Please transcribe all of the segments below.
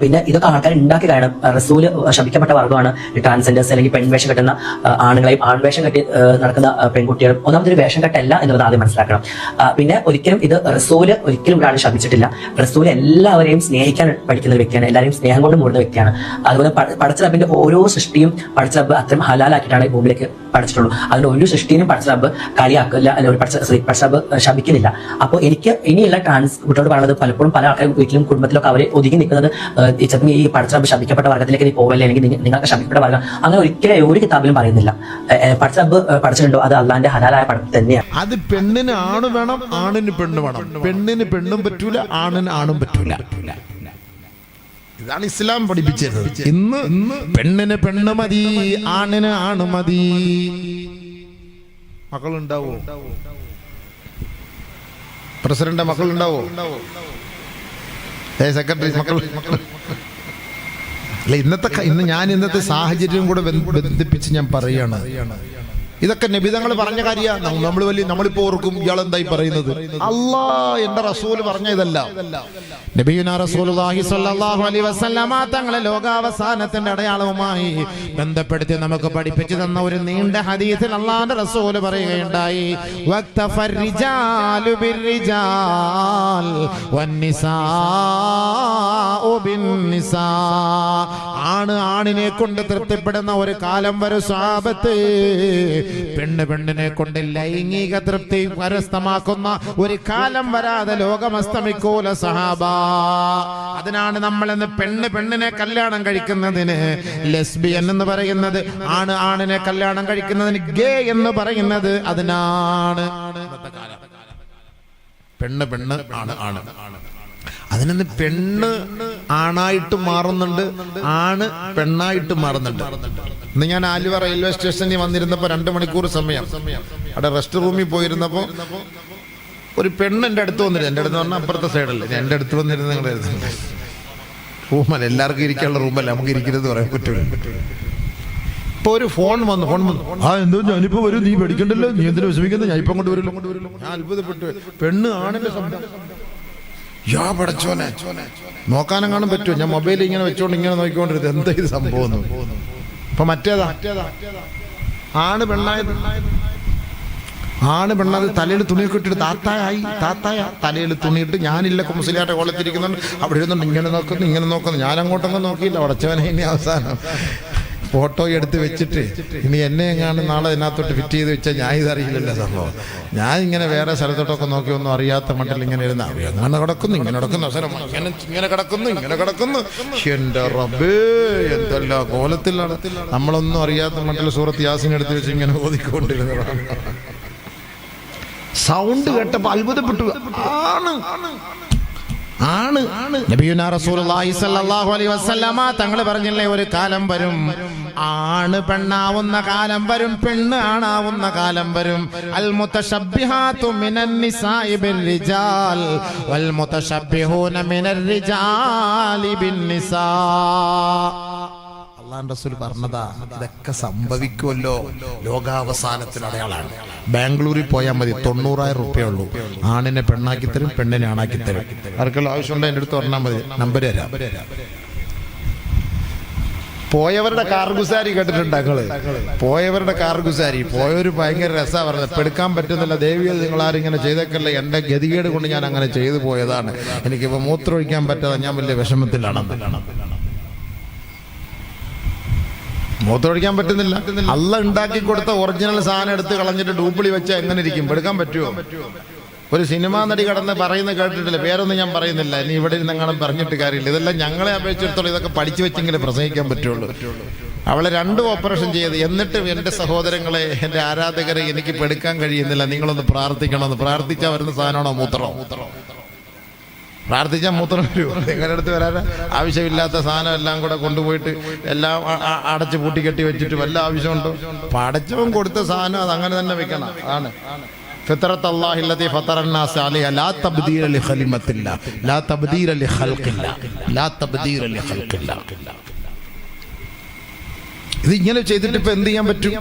പിന്നെ ഇതൊക്കെ ആൾക്കാർ ഉണ്ടാക്കി കാരണം റസൂല് ശപിക്കപ്പെട്ട വർഗ്ഗമാണ് ട്രാൻസ്ജെൻഡേഴ്സ്, അല്ലെങ്കിൽ പെൺവേഷം കെട്ടുന്ന ആണുങ്ങളെയും ആൺവേഷം കെട്ടി നടക്കുന്ന പെൺകുട്ടികളും. ഒന്നാമതൊരു വേഷം കെട്ടല്ല എന്നുള്ളത് ആദ്യം മനസ്സിലാക്കണം. പിന്നെ ഒരിക്കലും ഇത് റസൂല് ഒരിക്കലും ഒരാൾ ശപിച്ചിട്ടില്ല. റസൂല് എല്ലാവരെയും സ്നേഹിക്കാൻ പഠിക്കുന്ന ഒരു വ്യക്തിയാണ്, എല്ലാവരെയും സ്നേഹം കൊണ്ട് മൂടുന്ന വ്യക്തിയാണ്. അതുപോലെ പടച്ച റബ്ബിന്റെ ഓരോ സൃഷ്ടിയും പടച്ച റബ്ബ് അത്രയും ഹലാലാക്കിയിട്ടാണ് ഈ ഭൂമിയിലേക്ക് പഠിച്ചിട്ടുള്ളൂ. അതിന്റെ ഒരു സൃഷ്ടിയും പടച്ച റബ്ബ് കളിയാക്കില്ല, അല്ലെങ്കിൽ പടച്ച റബ്ബ് ശപിക്കുന്നില്ല. അപ്പോൾ എനിക്ക് ഇനിയുള്ള ട്രാൻസ് കുട്ടിയോട് പറയുന്നത്, പലപ്പോഴും പല ആൾക്കാരും വീട്ടിലും കുടുംബത്തിലൊക്കെ അവരെ ഒതുങ്ങി നിൽക്കുന്നത് ചിലപ്പോൾ ഈ പടച്ച റബ്ബ് ശപിക്കപ്പെട്ട വർഗ്ഗത്തിലേക്ക് നീ പോവല്ലേ, അല്ലെങ്കിൽ നിങ്ങൾക്ക് ശപിക്കപ്പെട്ട വർഗ്ഗം, അങ്ങനെ ഒരിക്കലും ഒരു കിതാബിലും പറയുന്നില്ല. പടച്ച റബ്ബ് പഠിച്ചിട്ടുണ്ടോ അത് അള്ളാന്റെ ഹലാലായ പടം തന്നെയാണ്. അത് പെണ്ണിന് ആണ് വേണം, ആണിന് പെണ്ണ് വേണം. പെണ്ണിന് പെണ്ണും പറ്റൂല, ആണിന് ആണും പറ്റൂല. ഇതാണ് ഇസ്ലാം പഠിപ്പിച്ചത്. ഇന്ന് പെണ്ണിന് പെണ്ണ് മതി, ആണിന് ആണ് മതി. മക്കളുണ്ടാവോ? പ്രസിഡന്റ് മക്കളുണ്ടാവോ? സെക്രട്ടറി മക്കൾ? അല്ല, ഇന്നത്തെ സാഹചര്യം കൂടെ ബന്ധിപ്പിച്ച് ഞാൻ പറയാണ്. ഇതൊക്കെ നബിതങ്ങൾ പറഞ്ഞ കാര്യമാണ്. നമ്മളിപ്പോ ഓർക്കും ഇയാളെന്തായി പറയുന്നത്. അല്ലാ എന്റെ റസൂൽ പറഞ്ഞ ഇതല്ല. നബിയുനാ റസൂലുള്ളാഹി സ്വല്ലല്ലാഹു അലൈഹി വസല്ലമ തങ്ങളെ ലോകാവസാനത്തിന്റെ അടയാളവുമായി ബന്ധപ്പെടുത്തി നമുക്ക് പഠിപ്പിച്ചു തന്ന ഒരു നീണ്ട ഹദീസിൽ അല്ലാഹുവിന്റെ റസൂൽ പറയുകയുണ്ടായി, വഖ്തഫർ റിജാലു ബിർരിജാൽ വന്നിസാഉ ബിന്നിസാ. ആണ് ആണിനെ കൊണ്ട് തൃപ്തിപ്പെടുന്ന ഒരു കാലം വരും സ്വഹാബത്ത്. പെണ്ണ് പെണ്ണിനെ കൊണ്ട് ലൈംഗിക തൃപ്തി കരസ്ഥമാക്കുന്ന ഒരു കാലം വരാതെ ലോകം അസ്തമിക്കൂല സഹാബ. അതിനാണ് നമ്മൾ ഇന്ന് പെണ്ണിനെ കല്യാണം കഴിക്കുന്നതിന് ലെസ്ബിയൻ എന്ന് പറയുന്നത്, ആണിനെ കല്യാണം കഴിക്കുന്നതിന് ഗേ എന്ന് പറയുന്നത്. അതിനാണ് പെണ്ണ് ആണ്. അതിനൊന്ന് പെണ്ണ് ആണായിട്ട് മാറുന്നുണ്ട്, ആണ് പെണ്ണായിട്ട് മാറുന്നുണ്ട്. ഇന്ന് ഞാൻ ആലുവ റെയിൽവേ സ്റ്റേഷനിൽ വന്നിരുന്നപ്പോ 2 മണിക്കൂർ സമയം അവിടെ റെസ്റ്റ് റൂമിൽ പോയിരുന്നപ്പോ ഒരു പെണ്ണ് എൻ്റെ അടുത്ത് വന്നിരുന്നു. എൻ്റെ അടുത്ത് പറഞ്ഞാൽ അപ്പുറത്തെ സൈഡല്ലേ, എൻ്റെ അടുത്ത് വന്നിരുന്ന റൂമല്ല, എല്ലാവർക്കും ഇരിക്കാനുള്ള റൂമല്ല, നമുക്ക് ഇരിക്കുന്നത് പറയാൻ പറ്റില്ല. ഇപ്പൊ ഒരു ഫോൺ വന്നു. എന്തോ ഞാനിപ്പോ വരും, നീ പേടിക്കണ്ടല്ലോ, നീ എന്തിനു വിഷമിക്കുന്നത്, ഞാൻ ഇപ്പം കൊണ്ട് വരുമല്ലോ. ഞാൻ അത്ഭുതപ്പെട്ടു. പെണ്ണ് ആണിന്റെ ശബ്ദം. യാ പടച്ചോനെ, നോക്കാനും കാണാൻ പറ്റുമോ? ഞാൻ മൊബൈലിൽ ഇങ്ങനെ വെച്ചോണ്ട് ഇങ്ങനെ നോക്കിക്കൊണ്ടിരുന്നത്, എന്താ ഇത് സംഭവം. ഇപ്പൊ മറ്റേതാ ആണ് പെണ്ണായത് തലയിൽ തുണിയൊക്കെ ഇട്ടിട്ട് താത്തായ തലയിൽ തുണിയിട്ട്, ഞാനില്ല മുസ്ലിയാരുടെ കോളത്തിരിക്കുന്നുണ്ട്, അവിടെ ഇരുന്നുണ്ട് ഇങ്ങനെ നോക്കുന്നു. ഞാൻ അങ്ങോട്ടൊന്നും നോക്കിയില്ല. പടച്ചോനെ, ഇനി അവസാനം ഫോട്ടോ എടുത്ത് വെച്ചിട്ട് ഇനി എന്നെ എങ്ങാണ്ട് നാളെ ഇതിനകത്തോട്ട് ഫിറ്റ് ചെയ്ത് വെച്ചാൽ ഞാൻ ഇതറിയില്ലല്ലോ സംഭവം. ഞാൻ ഇങ്ങനെ വേറെ സ്ഥലത്തോട്ടൊക്കെ നോക്കി ഒന്നും അറിയാത്ത മട്ടിൽ ഇങ്ങനെ ഇരുന്ന് അങ്ങനെ കിടക്കുന്നു, അവസരം ഇങ്ങനെ കിടക്കുന്നു. എന്റെ റബ്ബേ, എന്തെല്ലാം കോലത്തിലാണ്. നമ്മളൊന്നും അറിയാത്ത മട്ടിൽ സൂറത്ത് യാസീൻ എടുത്ത് വെച്ച് ഇങ്ങനെ ഓതിക്കൊണ്ടിരുന്നതാണ്. സൗണ്ട് കേട്ടപ്പോ അത്ഭുതപ്പെട്ടു. ആണ് നബിയുനാ റസൂലുള്ളാഹി സ്വല്ലല്ലാഹു അലൈഹി വസല്ലമ തങ്ങൾ പറഞ്ഞില്ലേ, ഒരു കാലം വരും ആണ് പെണ്ണാവുന്ന കാലം വരും, പെണ്ണ് ആണാവുന്ന കാലം വരും. അൽ മുതശബ്ബിഹാതു മിനൻ നിസാഇ ബിർരിജാൽ വൽ മുതശബ്ബിഹൂന മിനർ റിജാലി ബിന്നിസാ. അല്ലാഹുവിന്റെ റസൂൽ പറഞ്ഞതാ, ഇതൊക്കെ സംഭവിക്കുമല്ലോ, ലോകാവസാനത്തിന് അടയാളാണ്. ബാംഗ്ലൂരിൽ പോയാൽ മതി, 90,000 റുപ്യ ഉള്ളൂ. ആണിനെ പെണ്ണാക്കി തരും, പെണ്ണിനെ ആണാക്കി തരും. ആർക്കെല്ലാം ആവശ്യമുണ്ടോ എൻ്റെ അടുത്ത് പറഞ്ഞാൽ മതി, നമ്പർ തരാം. പോയവരുടെ കാർഗുസാരി കേട്ടിട്ടുണ്ട് ഞങ്ങള്? പോയവരുടെ കാർഗുസാരി പോയവര് ഭയങ്കര രസാ പറഞ്ഞത്. പെടുക്കാൻ പറ്റുന്നില്ല, ദേവിയെ നിങ്ങളാരിങ്ങനെ ചെയ്തേക്കല്ലേ, എൻ്റെ ഗതികേട് കൊണ്ട് ഞാൻ അങ്ങനെ ചെയ്തു പോയതാണ്, എനിക്കിപ്പോൾ മൂത്രമൊഴിക്കാൻ പറ്റാതെ ഞാൻ വലിയ വിഷമത്തിലാണ്. മൂത്രമൊഴിക്കാൻ പറ്റുന്നില്ല. അള്ള ഉണ്ടാക്കി കൊടുത്ത ഒറിജിനൽ സാധനം എടുത്ത് കളഞ്ഞിട്ട് ഡ്യൂപ്ലി വെച്ചാൽ എങ്ങനെ ഇരിക്കും? എടുക്കാൻ പറ്റുമോ? ഒരു സിനിമാ നടി കടന്ന് പറയുന്നത് കേട്ടിട്ടില്ല, പേരൊന്നും ഞാൻ പറയുന്നില്ല, ഇനി ഇവിടെ ഇരുന്നെങ്ങാനും പറഞ്ഞിട്ട് കാര്യമില്ല. ഇതെല്ലാം ഞങ്ങളെ അപേക്ഷിച്ചിടത്തോളം ഇതൊക്കെ പഠിച്ചു വെച്ചെങ്കിലേ പ്രസംഗിക്കാൻ പറ്റുള്ളൂ. അവളെ 2 ഓപ്പറേഷൻ ചെയ്ത്, എന്നിട്ടും എൻ്റെ സഹോദരങ്ങളെ, എൻ്റെ ആരാധകരെ, എനിക്ക് പെടുക്കാൻ കഴിയുന്നില്ല, നിങ്ങളൊന്ന് പ്രാർത്ഥിക്കണമെന്ന്. പ്രാർത്ഥിച്ചാൽ വരുന്ന സാധനമാണോ മൂത്രം? പ്രാർത്ഥിച്ചാൽ മൂത്രം വരുമോ? നിങ്ങളുടെ അടുത്ത് വരാൻ ആവശ്യമില്ലാത്ത സാധനം എല്ലാം കൂടെ കൊണ്ടുപോയിട്ട് എല്ലാം അടച്ച് പൂട്ടിക്കെട്ടി വെച്ചിട്ട് വല്ല ആവശ്യമുണ്ടോ? പടച്ചവൻ കൊടുത്ത സാധനം അത് അങ്ങനെ തന്നെ വെക്കണം. ആണ് ഫിത്രത്ത് അല്ലാഹി അല്ലതി ഫതറന്നാസ അലൈഹ ലാ തബ്ദീല ലിഖലിമത്തില്ലാ ലാ തബ്ദീല ലിഖൽഖില്ലാ ലാ തബ്ദീല ലിഖൽഖില്ലാ. ഇത് ഇങ്ങനെ ചെയ്തിട്ട് ഇപ്പൊ എന്ത് ചെയ്യാൻ പറ്റും?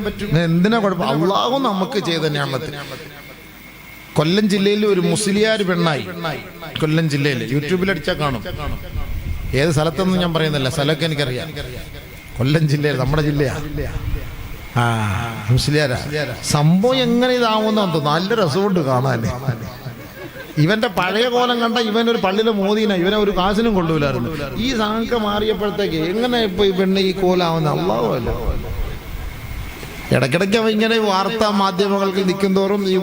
എന്തിനാ കുഴപ്പം? അള്ളാഹു നമുക്ക് ചെയ്ത നിഅമത്ത്. കൊല്ലം ജില്ലയിൽ ഒരു മുസ്ലിയാർ പെണ്ണായി, കൊല്ലം ജില്ലയിൽ യൂട്യൂബിൽ അടിച്ചാൽ കാണും. ഏത് സ്ഥലത്തൊന്നും ഞാൻ പറയുന്നില്ല, സ്ഥലമൊക്കെ എനിക്കറിയാം. കൊല്ലം ജില്ലയിൽ, നമ്മുടെ ജില്ലയാ. മുസ്ലിയാരാ. സംഭവം എങ്ങനെ ഇതാവുന്ന നല്ല രസമുണ്ട് കാണാൻ. ഇവന്റെ പഴയ കോലം കണ്ട ഇവനൊരു പള്ളിയിലെ മോദീന, ഇവനെ ഒരു കാശിനും കൊണ്ടുപോലായിരുന്നു. ഈ സാങ്ക മാറിയപ്പോഴത്തേക്ക് എങ്ങനെ ഇപ്പൊ ഈ പെണ്ണ് ഈ കോലാവുന്ന അല്ലാഹുവല്ല. ഇടയ്ക്കിടയ്ക്ക് അവ ഇങ്ങനെ വാർത്താ മാധ്യമങ്ങൾക്ക് നിൽക്കുന്തോറും ഈ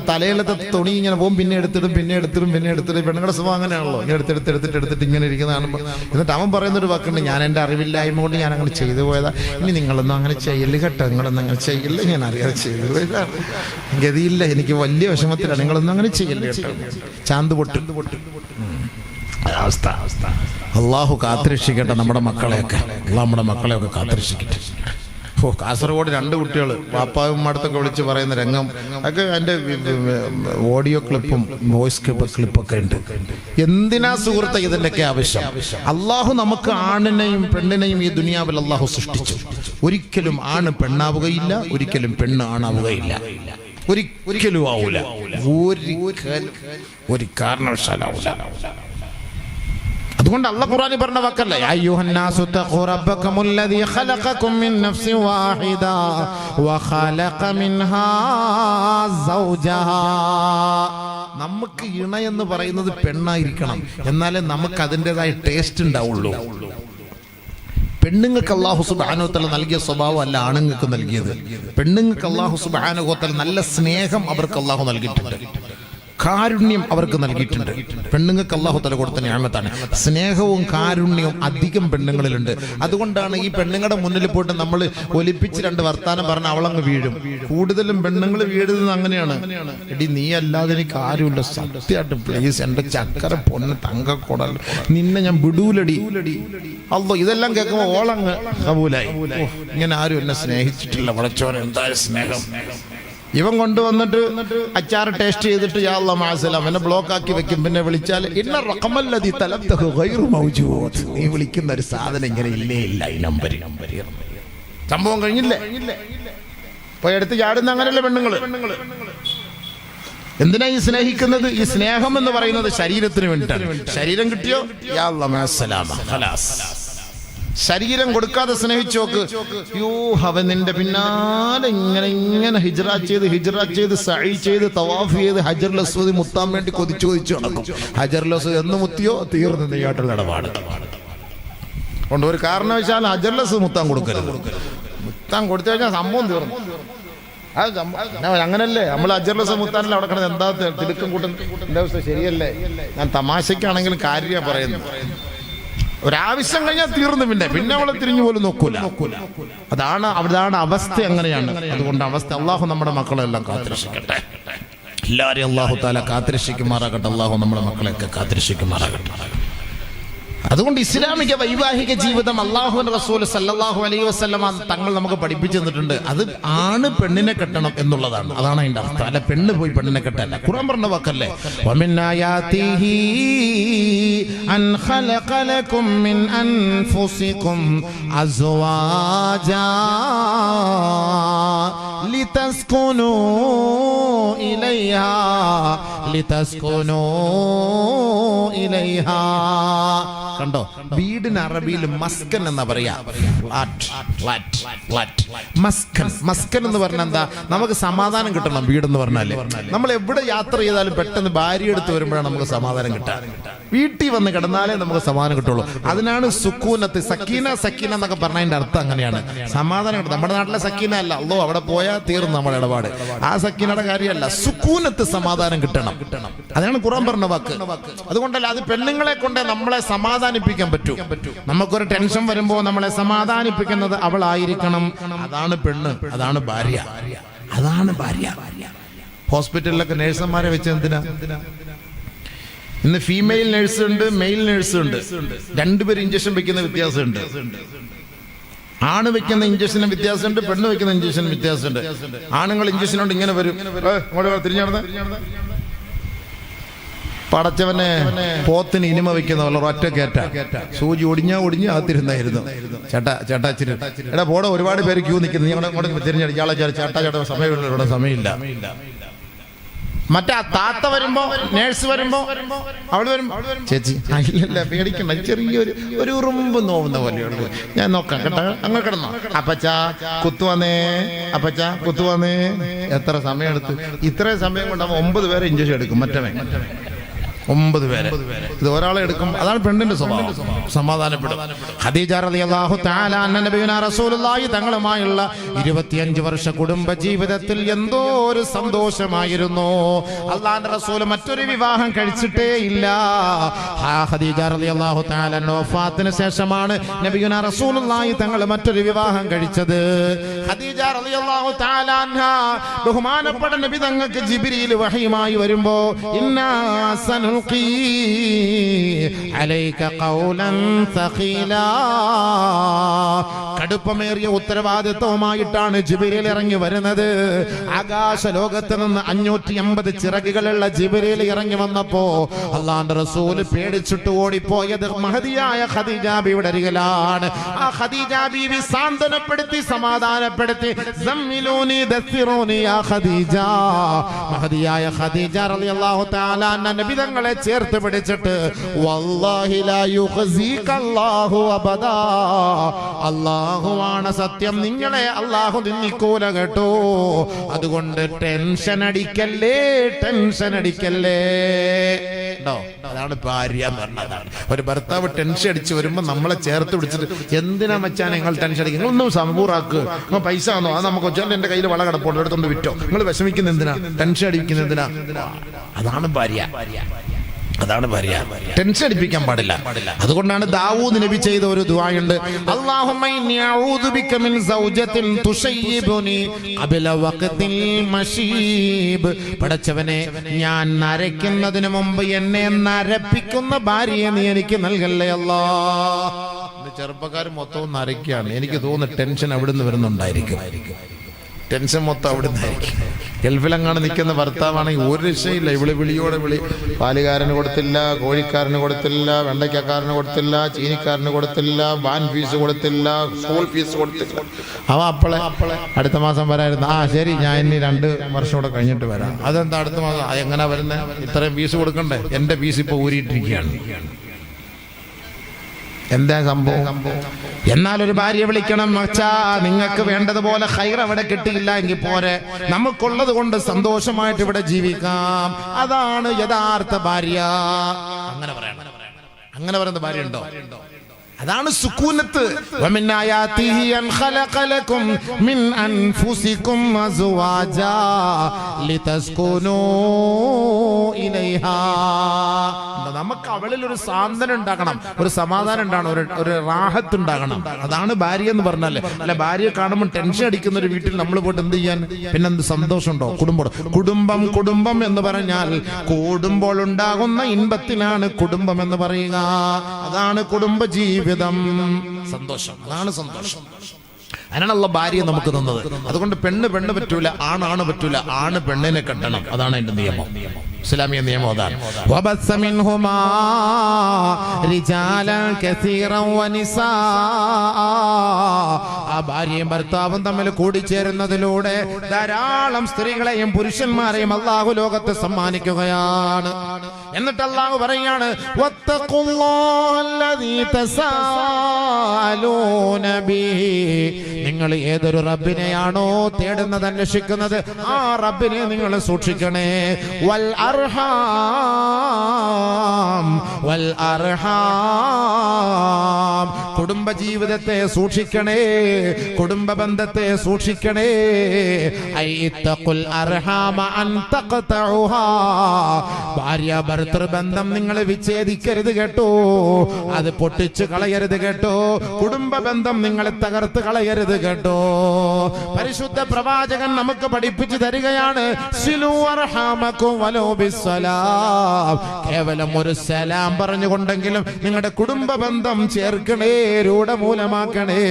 തലയിലത്തെ തുണി ഇങ്ങനെ പോകും, പിന്നെ എടുത്തിടും. പെണ്ണുങ്ങളുടെ സ്വഭാവം അങ്ങനെയാണല്ലോ, ഇങ്ങനെ എടുത്തിട്ട് ഇങ്ങനെ ഇരിക്കുന്നതാണ്. എന്നിട്ട് അവൻ പറയുന്നൊരു വാക്കുണ്ട്, ഞാൻ എൻ്റെ അറിവില്ലായ്മ കൊണ്ട് ഞാൻ അങ്ങനെ ചെയ്തു പോയതാ, ഇനി നിങ്ങളൊന്നും അങ്ങനെ ചെയ്യല് കേട്ടോ, നിങ്ങളൊന്നും അങ്ങനെ ചെയ്യില്ല, ഞാൻ അറിയാതെ ചെയ്തു പോയതാണ്, ഗതിയില്ല, എനിക്ക് വലിയ വിഷമത്തിലാണ്, നിങ്ങളൊന്നും അങ്ങനെ ചെയ്യല് കേട്ടോ. ചാന്ത് പൊട്ട് അവസ്ഥ. അള്ളാഹു കാത്തിരക്ഷിക്കട്ടെ നമ്മുടെ മക്കളെയൊക്കെ, നമ്മുടെ മക്കളെയൊക്കെ കാത്തിരക്ഷിക്കട്ടെ. കാസർഗോഡ് 2 കുട്ടികൾ പാപ്പാവും അടുത്തൊക്കെ വിളിച്ച് പറയുന്ന രംഗം ഒക്കെ എൻ്റെ ഓഡിയോ ക്ലിപ്പും വോയിസ് ക്ലിപ്പൊക്കെ ഉണ്ട്. എന്തിനാ സുഹൃത്തെ ഇതിൻ്റെയൊക്കെ ആവശ്യം? അള്ളാഹു നമുക്ക് ആണിനെയും പെണ്ണിനെയും ഈ ദുനിയാവിൽ അള്ളാഹു സൃഷ്ടിച്ചു. ഒരിക്കലും ആണ് പെണ്ണാവുകയില്ല, ഒരിക്കലും പെണ്ണ് ആണാവുകയില്ല, ഒരിക്കലും ആവൂല, ഒരു കാരണവശാലാവൂല. അതുകൊണ്ട് അല്ലാഹു ഖുർആനിൽ പറഞ്ഞ വാക്കല്ലേ, അയ്യുഹന്നാസു തഖൂ റബ്ബകുമുല്ലദീ ഖലഖകും മിൻ നഫ്സിൻ വാഹിദ വഖലഖ മിൻഹാ സൗജഹാ. നമുക്ക് ഇണ എന്ന് പറയുന്നത് പെണ്ണായിരിക്കണം, എന്നാലേ നമുക്ക് അതിൻ്റെതായ ടേസ്റ്റ് ഉണ്ടാവുള്ളൂ. പെണ്ണുങ്ങൾക്ക് അല്ലാഹു സുബ്ഹാനഹു വ തആല നൽകിയ സ്വഭാവം അല്ല ആണുങ്ങൾക്ക് നൽകിയത്. പെണ്ണുങ്ങൾക്ക് അല്ലാഹു സുബ്ഹാനഹു വ തആല നല്ല സ്നേഹം അവർക്ക് അല്ലാഹു നൽകിയിട്ടുണ്ട്, കാരുണ്യം അവർക്ക് നൽകിയിട്ടുണ്ട്. പെണ്ണുങ്ങൾക്ക് അല്ലാഹു തആല കൊടുത്ത നിഅമത്താണ്. സ്നേഹവും കാരുണ്യവും അധികം പെണ്ണുങ്ങളിലുണ്ട്. അതുകൊണ്ടാണ് ഈ പെണ്ണുങ്ങളുടെ മുന്നിൽ പോയിട്ട് നമ്മൾ ഒലിപ്പിച്ച് 2 വർത്താനം പറഞ്ഞ അവളങ്ങ് വീഴും. കൂടുതലും പെണ്ണുങ്ങൾ വീഴുന്നത് അങ്ങനെയാണ്. എടി നീ അല്ലാതെ എനിക്ക് ആരുമില്ല, സത്യമായിട്ട് പ്ലീസ് എൻ്റെ ചക്കര പൊണ്ണ് തങ്കക്കൊടൽ, നിന്നെ ഞാൻ വിടൂലടി. അല്ലോ ഇതെല്ലാം കേൾക്കുമ്പോൾ ഓളങ്ങ് കബൂലായി. ഇങ്ങനെ ആരും എന്നെ സ്നേഹിച്ചിട്ടില്ല, വളച്ചോൻ എന്തായ സ്നേഹം. ഇവൻ കൊണ്ടുവന്നിട്ട് അച്ചാർ ടേസ്റ്റ് ചെയ്തിട്ട് യാ അല്ലാഹ് മഅസലാം എന്നെ ബ്ലോക്ക് ആക്കി വെക്കും. പിന്നെ വിളിച്ചാൽ ഇന്ന റഖമല്ലദി തലബ്തഹു ഗൈറു മൗജൂദ്, നീ വിളിക്കുന്ന ഒരു സാധനം ഇങ്ങനെ ഇല്ലേ ഇല്ല, ഈ നമ്പർ സംഭവം കഴിഞ്ഞില്ലേ. പോയി എടുത്ത് ചാടുന്ന അങ്ങനെയല്ലേ പെണ്ണുങ്ങള്. എന്തിനാ ഈ സ്നേഹിക്കുന്നത്? ഈ സ്നേഹം എന്ന് പറയുന്നത് ശരീരത്തിന് വേണ്ടിയിട്ടാണ്. ശരീരം കിട്ടിയോ യാ അല്ലാഹ് മഅസലാമ ഖലാസ്. ശരീരം കൊടുക്കാതെ സ്നേഹിച്ചു നോക്ക്. യോ അവൻ നിന്റെ പിന്നാലെ ഇങ്ങനെ ഹിജ്റ ചെയ്ത് സഈ ചെയ്ത് തവാഫ് ചെയ്ത് ഹജറുൽ അസ്വദ് മുത്താൻ വേണ്ടി കൊതിച്ചു നടക്കും. ഹജറുൽ അസ്വദ് എന്ന് മുത്തിയോ തീർന്നു നെയ്യാട്ടുള്ള ഇടപാട് കൊണ്ട് ഒരു കാരണവശാൽ ഹജറുൽ അസ്വദ് മുത്താൻ കൊടുക്കരുത്. മുത്താൻ കൊടുത്തു കഴിഞ്ഞാൽ സംഭവം തീർന്നു. അങ്ങനല്ലേ നമ്മൾ ഹജറുൽ അസ്വദ് മുത്താനല്ലേ അവിടെ കിടന്ന് എന്താ തിടുക്കം കൂട്ടുന്ന അവസ്ഥ? ശരിയല്ലേ? ഞാൻ തമാശക്കാണെങ്കിലും കാര്യ പറയുന്നു. ഒരാവശ്യം കഴിഞ്ഞാൽ തീർന്നു, പിന്നെ അവളെ തിരിഞ്ഞു പോലും നോക്കൂല. അതാണ് അവസ്ഥ, അങ്ങനെയാണ്. അതുകൊണ്ട് അവസ്ഥ അള്ളാഹു നമ്മുടെ മക്കളെല്ലാം കാത്തിരക്ഷിക്കട്ടെ. എല്ലാവരെയും അള്ളാഹു താല കാത്തിരക്ഷിക്കുമാറാകട്ടെ. അള്ളാഹു നമ്മുടെ മക്കളെയൊക്കെ കാത്തിരക്ഷിക്കുമാറാകട്ടെ. അതുകൊണ്ട് ഇസ്ലാമിക വൈവാഹിക ജീവിതം അല്ലാഹുവിന്റെ റസൂൽ സല്ലല്ലാഹു അലൈഹി വസല്ലമ തങ്ങൾ നമുക്ക് പഠിപ്പിച്ചു തന്നിട്ടുണ്ട്. അത് ആണ് പെണ്ണിനെ കെട്ടണം എന്നുള്ളതാണ്. അതാണ് അതിന്റെ അർത്ഥം. അല്ല പെണ്ണ് പോയി പെണ്ണിനെ കെട്ടല്ല. ഖുർആൻ പറഞ്ഞ വാക്കല്ലേ, വമിൻ ആയാതിഹി അൻ ഖലഖ ലക്കും മിൻ അൻഫുസികും അസ്വാജാ ലിതസ്കുനൂ ഇലൈഹാ കണ്ടോ? വീടിന് അറബിയിൽ മസ്കൻ എന്നാ പറയാ. മസ്കൻ എന്ന് പറഞ്ഞാൽ എന്താ? നമുക്ക് സമാധാനം കിട്ടണം. വീടെന്ന് പറഞ്ഞാല് നമ്മൾ എവിടെ യാത്ര ചെയ്താലും പെട്ടെന്ന് ഭാര്യ എടുത്ത് വരുമ്പോഴാണ് നമുക്ക് സമാധാനം കിട്ടുക. വീട്ടിൽ വന്ന് കിടന്നാലേ നമുക്ക് സമാധാനം കിട്ടുള്ളൂ. അതിനാണ് സുക്കൂനത്ത്, സക്കീന എന്നൊക്കെ പറഞ്ഞതിന്റെ അർത്ഥം അങ്ങനെയാണ്. സമാധാനം കിട്ടും. നമ്മുടെ നാട്ടിലെ സക്കീന അല്ല, അല്ലോ അവിടെ പോയാൽ തീർന്നു നമ്മുടെ ഇടപാട്. ആ സക്കീനയുടെ കാര്യമല്ല, സുക്കൂനത്ത് സമാധാനം കിട്ടണം. അതാണ് ഖുർആൻ പറഞ്ഞ വാക്ക്. അതുകൊണ്ടല്ല, അത് പെണ്ണുങ്ങളെ കൊണ്ട് നമ്മളെ സമാധാനിപ്പിക്കാൻ പറ്റൂ. നമുക്കൊരു ടെൻഷൻ വരുമ്പോ നമ്മളെ സമാധാനിപ്പിക്കുന്നത് അവളായിരിക്കണം. അതാണ് പെണ്ണ്, അതാണ് ഭാര്യ. ഹോസ്പിറ്റലിലൊക്കെ നേഴ്സുമാരെ വെച്ച് എന്തിനാ? ഇന്ന് ഫീമെയിൽ നേഴ്സ് ഉണ്ട്, മെയിൽ നേഴ്സ് ഉണ്ട്. രണ്ടുപേരും ഇഞ്ചക്ഷൻ വെക്കുന്ന വ്യത്യാസമുണ്ട്. ആണ് വെക്കുന്ന ഇഞ്ചക്ഷന് വ്യത്യാസമുണ്ട്, പെണ്ണ് വെക്കുന്ന ഇഞ്ചക്ഷന് വ്യത്യാസമുണ്ട്. ആണുങ്ങൾ ഇഞ്ചക്ഷൻ കൊണ്ട് ഇങ്ങനെ വരും, തിരിഞ്ഞു നടന്ന പടച്ചവനെ പോത്തിന് ഇനിമ വെക്കുന്ന പോലെ ഒറ്റ കേറ്റ സൂചി ഒടിഞ്ഞ് ആത്തിരുന്നായിരുന്നു. ചേട്ടാ എടാ പോടെ ഒരുപാട് പേര് ക്യൂ നിൽക്കുന്നു. ഞങ്ങളുടെ തിരിഞ്ഞടിക്കാളെ ചേട്ടാ സമയമില്ല. മറ്റേ ആ താത്ത വരുമ്പോ, നേഴ്സ് വരുമ്പോ, അവള് വരുമ്പോ, ചേച്ചി ഇല്ലല്ല പേടിക്കണ്ട, ചെറിയൊരു ഉറുമ്പ് നോവുന്ന പോലെയുള്ളൂ, ഞാൻ നോക്കാം കേട്ടോ, അങ്ങ് കിടന്നോ. അപ്പച്ചാ കുത്തുവന്നേ, അപ്പച്ചാ കുത്തുവന്നേ. എത്ര സമയം എടുത്ത്? ഇത്രയും സമയം കൊണ്ട് 9 പേരെ ഇഞ്ചക്ഷൻ എടുക്കും മറ്റവൻ. 9 പേരെ. ഇത് ഒരാളെ എടുക്കും. അതാണ് പെണ്ണിന്റെ സ്വഭാവം. സമാധാനപ്പെടും. ഖദീജ റളിയല്ലാഹു തആല അന്ന നബിയുനാ റസൂലുള്ളാഹി തങ്ങളുമായുള്ള 25 വർഷ കുടുംബ ജീവിതത്തിൽ എന്തോ ഒരു സന്തോഷമായിരുന്നു. അല്ലാഹുവിന്റെ റസൂൽ മറ്റൊരു വിവാഹം കഴിച്ചിട്ടേ ഇല്ല. ഖദീജ റളിയല്ലാഹു തആല വഫാത്തിന് ശേഷമാണ് നബിയുനാ റസൂലുള്ളാഹി തങ്ങൾ മറ്റൊരു വിവാഹം കഴിച്ചത്. ഖദീജ റളിയല്ലാഹു തആല അൻഹ ബഹുമാനപ്പെട്ട നബി തങ്ങൾക്ക് ജിബ്രീൽ വഹയുമായി വരുമ്പോ ഇന്നാ അലൈക ഖൗലൻ സഖീലാ, കടുപ്പമേറിയ ഉത്തരവാദിത്വമായിട്ടാണ് ജിബ്രീൽ ഇറങ്ങി വരുന്നത്. ആകാശ ലോകത്ത് നിന്ന് 580 ചിറകുകളുള്ള ജിബ്രീൽ ഇറങ്ങി വന്നപ്പോ അല്ലാഹുവിന്റെ റസൂൽ പേടിച്ചിട്ട് ഓടിപ്പോയത് മഹദിയായ ഖദീജ ബീവിയുടെ അരികിലാണ്. ആ ഖദീജ ബീവി സാന്ത്വനപ്പെടുത്തി സമാധാനപ്പെടുത്തി, സമ്മിലൂനി ദസ്സിറൂനി യാ ഖദീജ, മഹദിയായ ഖദീജ റളിയല്ലാഹു തആല അൻഹ നബി തങ്ങളെ ചേർത്ത് പിടിച്ചിട്ട് വല്ലാഹി ലാ യുഖ്സീക അല്ലാഹു അബദാ, അല്ലാഹുവാണ് സത്യം, നിങ്ങളെ അല്ലാഹു നിന്ദിക്കൂല കേട്ടോ, അതുകൊണ്ട് ടെൻഷൻ അടിക്കല്ലേ, ടെൻഷൻ അടിക്കല്ലേ. അതാണ് ഭാര്യ എന്ന് പറഞ്ഞതാണ്. ഒരു ഭർത്താവ് ടെൻഷൻ അടിച്ച് വരുമ്പോ നമ്മളെ ചേർത്ത് പിടിച്ചിട്ട് എന്തിനാ വെച്ചാൽ നിങ്ങൾ ടെൻഷൻ അടിക്കുക, ഒന്നും സമ്പൂറാക്ക്, പൈസ ആണോ അത് നമുക്ക് വെച്ചാൽ എന്റെ കയ്യിൽ വള കിടപ്പുണ്ട് എടുത്തോണ്ട് വിറ്റോ, നിങ്ങൾ വിഷമിക്കുന്ന എന്തിനാ, ടെൻഷൻ അടിക്കുന്ന എന്തിനാ. അതാണ് ഭാര്യ, അതാണ് ഭാര്യ. ടെൻഷൻ അടിപ്പിക്കാൻ പാടില്ല. അതുകൊണ്ടാണ് ദാവൂദ് നബി ചെയ്ത ഒരു ദുആയുണ്ട്, അല്ലാഹുമ്മ ഇന്നി അഊദു ബിക മിൻ സൗജത്തിൻ തുശയ്യിബുനി ഖബല വഖ്തിൽ മശീബ്, പടച്ചവനെ ഞാൻ നരയ്ക്കുന്നതിന് മുമ്പ് എന്നെ നരപ്പിക്കുന്ന ഭാര്യയെ നീ എനിക്ക് നൽകല്ലേ അല്ലാഹ്. ചെറുപ്പക്കാർ മൊത്തം നരയ്ക്കുകയാണ്. എനിക്ക് തോന്നുന്നു ടെൻഷൻ അവിടുന്ന് വരുന്നുണ്ടായിരിക്കും, ടെൻഷൻ മൊത്തം അവിടുന്ന് ആയിരിക്കും. ഗൾഫിലങ്ങാണ് നിൽക്കുന്ന ഭർത്താവാണെങ്കിൽ ഒരു രക്ഷയില്ല, ഇവിടെ വിളിയോടെ വിളി, പാലുകാരന് കൊടുത്തില്ല, കോഴിക്കാരന് കൊടുത്തില്ല, വെണ്ടയ്ക്കാരന് കൊടുത്തില്ല, ചീനിക്കാരന് കൊടുത്തില്ല, വാൻ ഫീസ് കൊടുത്തില്ല, സ്കൂൾ ഫീസ് കൊടുത്തില്ല. അവ അപ്പളെ അടുത്ത മാസം വരായിരുന്നു. ആ ശരി, ഞാൻ ഇനി 2 വർഷം കൂടെ കഴിഞ്ഞിട്ട് വരാം. അതെന്താ അടുത്ത മാസം? എങ്ങനെ വരുന്നത്? ഇത്രയും ഫീസ് കൊടുക്കണ്ടേ? എൻ്റെ ഫീസ് ഇപ്പോൾ ഊരിയിട്ടിരിക്കുകയാണ്. എന്താ സംഭവം? എന്നാലൊരു ഭാര്യ വിളിക്കണം, മച്ചാ നിങ്ങൾക്ക് വേണ്ടതുപോലെ ഖൈർ അവിടെ കിട്ടിയില്ല എങ്കിൽ പോരെ, നമുക്കുള്ളത് കൊണ്ട് സന്തോഷമായിട്ട് ഇവിടെ ജീവിക്കാം. അതാണ് യഥാർത്ഥ ഭാര്യ. അങ്ങനെ പറയണം. അങ്ങനെ പറയുന്ന ഭാര്യ ഉണ്ടോ? അതാണ് സുകൂനത്ത്. വമിൻ ആയാതിഹി അൻ ഖലഖ ലക്കും മിൻ അൻഫുസികും അസ്വാജാ ലിതസ്കുനൂ ഇലൈഹാ. നമുക്ക് അവളിൽ ഒരു സാന്ത്വനം ഉണ്ടാകണം, ഒരു സമാധാനം ഉണ്ടാകണം, ഒരു റാഹത്ത് ഉണ്ടാകണം. അതാണ് ഭാര്യ എന്ന് പറഞ്ഞാല്. അല്ല, ഭാര്യയെ കാണുമ്പോൾ ടെൻഷൻ അടിക്കുന്ന ഒരു വീട്ടിൽ നമ്മൾ പോയിട്ട് എന്ത് ചെയ്യാൻ? പിന്നെന്ത് സന്തോഷമുണ്ടോ? കുടുംബം കുടുംബം എന്ന് പറഞ്ഞാൽ കൂടുമ്പോൾ ഉണ്ടാകുന്ന ഇൻപത്തിനാണ് കുടുംബം എന്ന് പറയുക. അതാണ് കുടുംബ ജീവിതം, സന്തോഷം. അതാണ് സന്തോഷം. അതിനാണുള്ള ഭാര്യ നമുക്ക് തന്നത്. അതുകൊണ്ട് പെണ്ണ് പറ്റൂല, ആണ് പറ്റൂല, ആണ് പെണ്ണിനെ കെട്ടണം. അതാണ് അതിന്റെ നിയമം, ഇസ്ലാമിക നിയമം. അതാണ് വബസ്സ മിൻഹുമാ റിജാലൻ കസീറൻ വനിസാ. ആ ഭാര്യയും ഭർത്താവും തമ്മിൽ കൂടിച്ചേരുന്നതിലൂടെ ധാരാളം സ്ത്രീകളെയും പുരുഷന്മാരെയും അല്ലാഹു ലോകത്ത് സമ്മാനിക്കുകയാണ്. എന്നിട്ട് അല്ലാഹു പറയാണ്, വത്തഖുല്ലാഹല്ലദീ തസാഅലൂന ബിഹി, നിങ്ങൾ ഏതൊരു റബ്ബിനെയാണോ തേടുന്നത്, അന്വേഷിക്കുന്നത്, ആ റബ്ബിനെ നിങ്ങൾ സൂക്ഷിക്കണേ. വൽ അർഹാം, കുടുംബ ജീവിതത്തെ സൂക്ഷിക്കണേ, കുടുംബ ബന്ധത്തെ സൂക്ഷിക്കണേ. ഐത്തഖുൽ അർഹാമ അൻ തഖതഉഹാ, ഭാര്യ ഭർത്തൃ ബന്ധം നിങ്ങൾ വിച്ഛേദിക്കരുത് കേട്ടോ, അത് പൊട്ടിച്ചു കളയരുത് കേട്ടോ, കുടുംബ ബന്ധം നിങ്ങൾ തകർത്ത് കളയരുത് കേട്ടോ. പരിശുദ്ധ പ്രവാചകൻ നമുക്ക് പഠിപ്പിച്ചു തരികയാണ്, സിലു അർഹാമകും വലൗ ബിസ്സലാം. കേവലം ഒരു സലാം പറഞ്ഞുകൊണ്ടെങ്കിലും നിങ്ങളുടെ കുടുംബ ബന്ധം ചേർക്കണേ, രൂഢമൂലമാക്കണേ.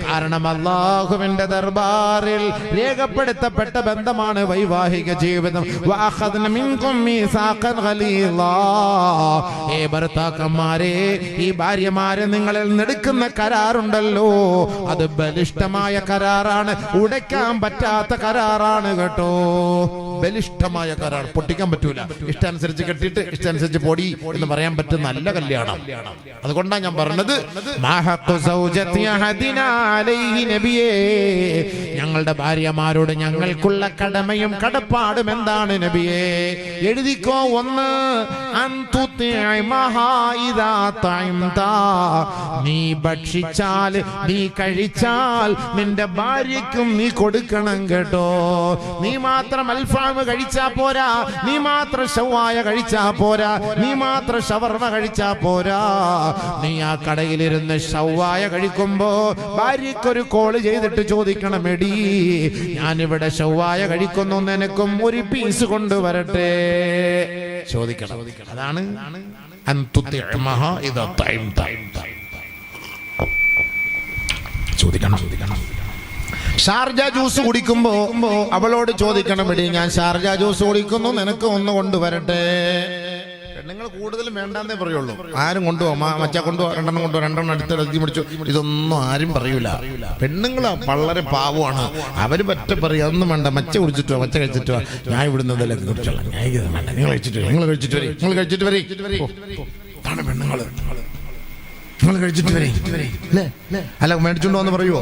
കാരണം അല്ലാഹുവിന്റെ ദർബാറിൽ രേഖപ്പെടുത്തപ്പെട്ട ബന്ധമാണ് വൈവാഹിക ജീവിതം. വഅഖദ്ന മിൻകും മീസാഖൻ ഖലീലാ. ഏ ഭർത്താക്കന്മാരെ, ഈ ഭാര്യമാരെ നിങ്ങളിൽ നെടുക്കുന്ന കരാറുണ്ടല്ലോ, അത് ബലിഷ്ഠമായ കരാറാണ്, ഉടയ്ക്കാൻ പറ്റാത്ത കരാറാണ് കേട്ടോ. ബലിഷ്ഠമായ കരാർ, പൊട്ടിക്കാൻ പറ്റൂല. ഇഷ്ടാനുസരിച്ച് കെട്ടിയിട്ട് ഇഷ്ടാനുസരിച്ച് പൊടി എന്ന് പറയാൻ പറ്റുന്ന നല്ല കല്യാണം. അതുകൊണ്ടാണ് ഞാൻ പറഞ്ഞത്, നബിയേ, ഞങ്ങളുടെ ഭാര്യമാരോട് ഞങ്ങൾക്കുള്ള കടമയും കടപ്പാടും എന്താണ് നബിയേ? എഴുതിക്കോ. ഒന്ന്, നീ ഭക്ഷിച്ചാൽ, നീ കഴിച്ചാൽ നിന്റെ ഭാര്യയ്ക്കും നീ കൊടുക്കണം കേട്ടോ. നീ മാത്രം അൽഫാം കഴിച്ചാ പോരാ, നീ മാത്രം ഷവായ കഴിച്ചാ പോരാ, നീ മാത്രം ഷവർമ കഴിച്ചാ പോരാ. നീ ആ കടയിലിരുന്ന് ഷവായ കഴിക്കുമ്പോ ഭാര്യക്കൊരു കോള് ചെയ്തിട്ട് ചോദിക്കണം, എടീ ഞാനിവിടെ ഷവായ കഴിക്കുന്നു, നിനക്കും ഒരു പീസ് കൊണ്ടുവരട്ടെ, ചോദിക്കണം. അതാണ് ചോദിക്കണം. ഷാർജ ജ്യൂസ് കുടിക്കുമ്പോ അവളോട് ചോദിക്കണം, എടീ ഞാൻ ഷാർജ ജ്യൂസ് കുടിക്കുന്നു, നിനക്ക് ഒന്ന് കൊണ്ടുവരട്ടെ. പെണ്ണുങ്ങൾ കൂടുതലും വേണ്ടാന്നേ പറയുള്ളൂ. ആരും കൊണ്ടുപോകാം, മച്ചാ കൊണ്ടുപോകാം, രണ്ടെണ്ണം അടുത്ത് എഴുതി പിടിച്ചു, ഇതൊന്നും ആരും പറയൂല. പെണ്ണുങ്ങൾ വളരെ പാവമാണ്. അവര് പറ്റ പറയും, അതൊന്നും വേണ്ട, മച്ച കുടിച്ചിട്ടോ, മച്ച കഴിച്ചിട്ടോ, ഞാൻ ഇവിടുന്ന് ഇതിലൊക്കെ കുടിച്ചോളാം, ഞാൻ ഇത് വേണ്ട, നിങ്ങൾ കഴിച്ചിട്ട് വരും, നിങ്ങൾ കഴിച്ചിട്ട് വരും, നിങ്ങൾ കഴിച്ചിട്ട് വരും. അതാണ് പെണ്ണുങ്ങള്, നിങ്ങൾ കഴിച്ചിട്ട് വരെ അല്ല മേടിച്ചോണ്ട് വന്ന് പറയുവോ?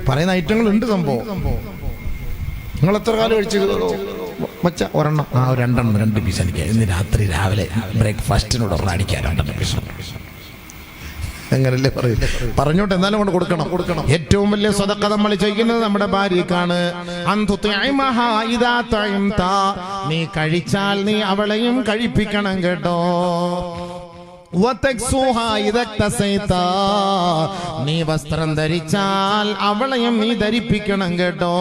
പറയുന്ന ഐറ്റങ്ങൾ ഉണ്ട് സംഭവം. നിങ്ങൾ എത്ര കാലം കഴിച്ചു മച്ച? ഒരെണ്ണം, ആ രണ്ടെണ്ണം, 2 പീസ് എനിക്ക് ഇന്ന് രാത്രി രാവിലെ ബ്രേക്ക്ഫാസ്റ്റിനോട് ഒരെണ്ണം അടിക്കാൻ 2 പീസ്. എങ്ങനല്ലേ പറയും, പറഞ്ഞോട്ടെ, എന്നാലും കൊണ്ട് കൊടുക്കണം. ഏറ്റവും വലിയ സദഖ നമ്മൾ ചെയ്യുന്നത് നമ്മുടെ ഭാര്യക്കാണ്. നീ കഴിച്ചാൽ നീ അവളെയും കഴിപ്പിക്കണം കേട്ടോ. നീ വസ്ത്രം ധരിച്ചാൽ അവളെയും നീ ധരിപ്പിക്കണം കേട്ടോ.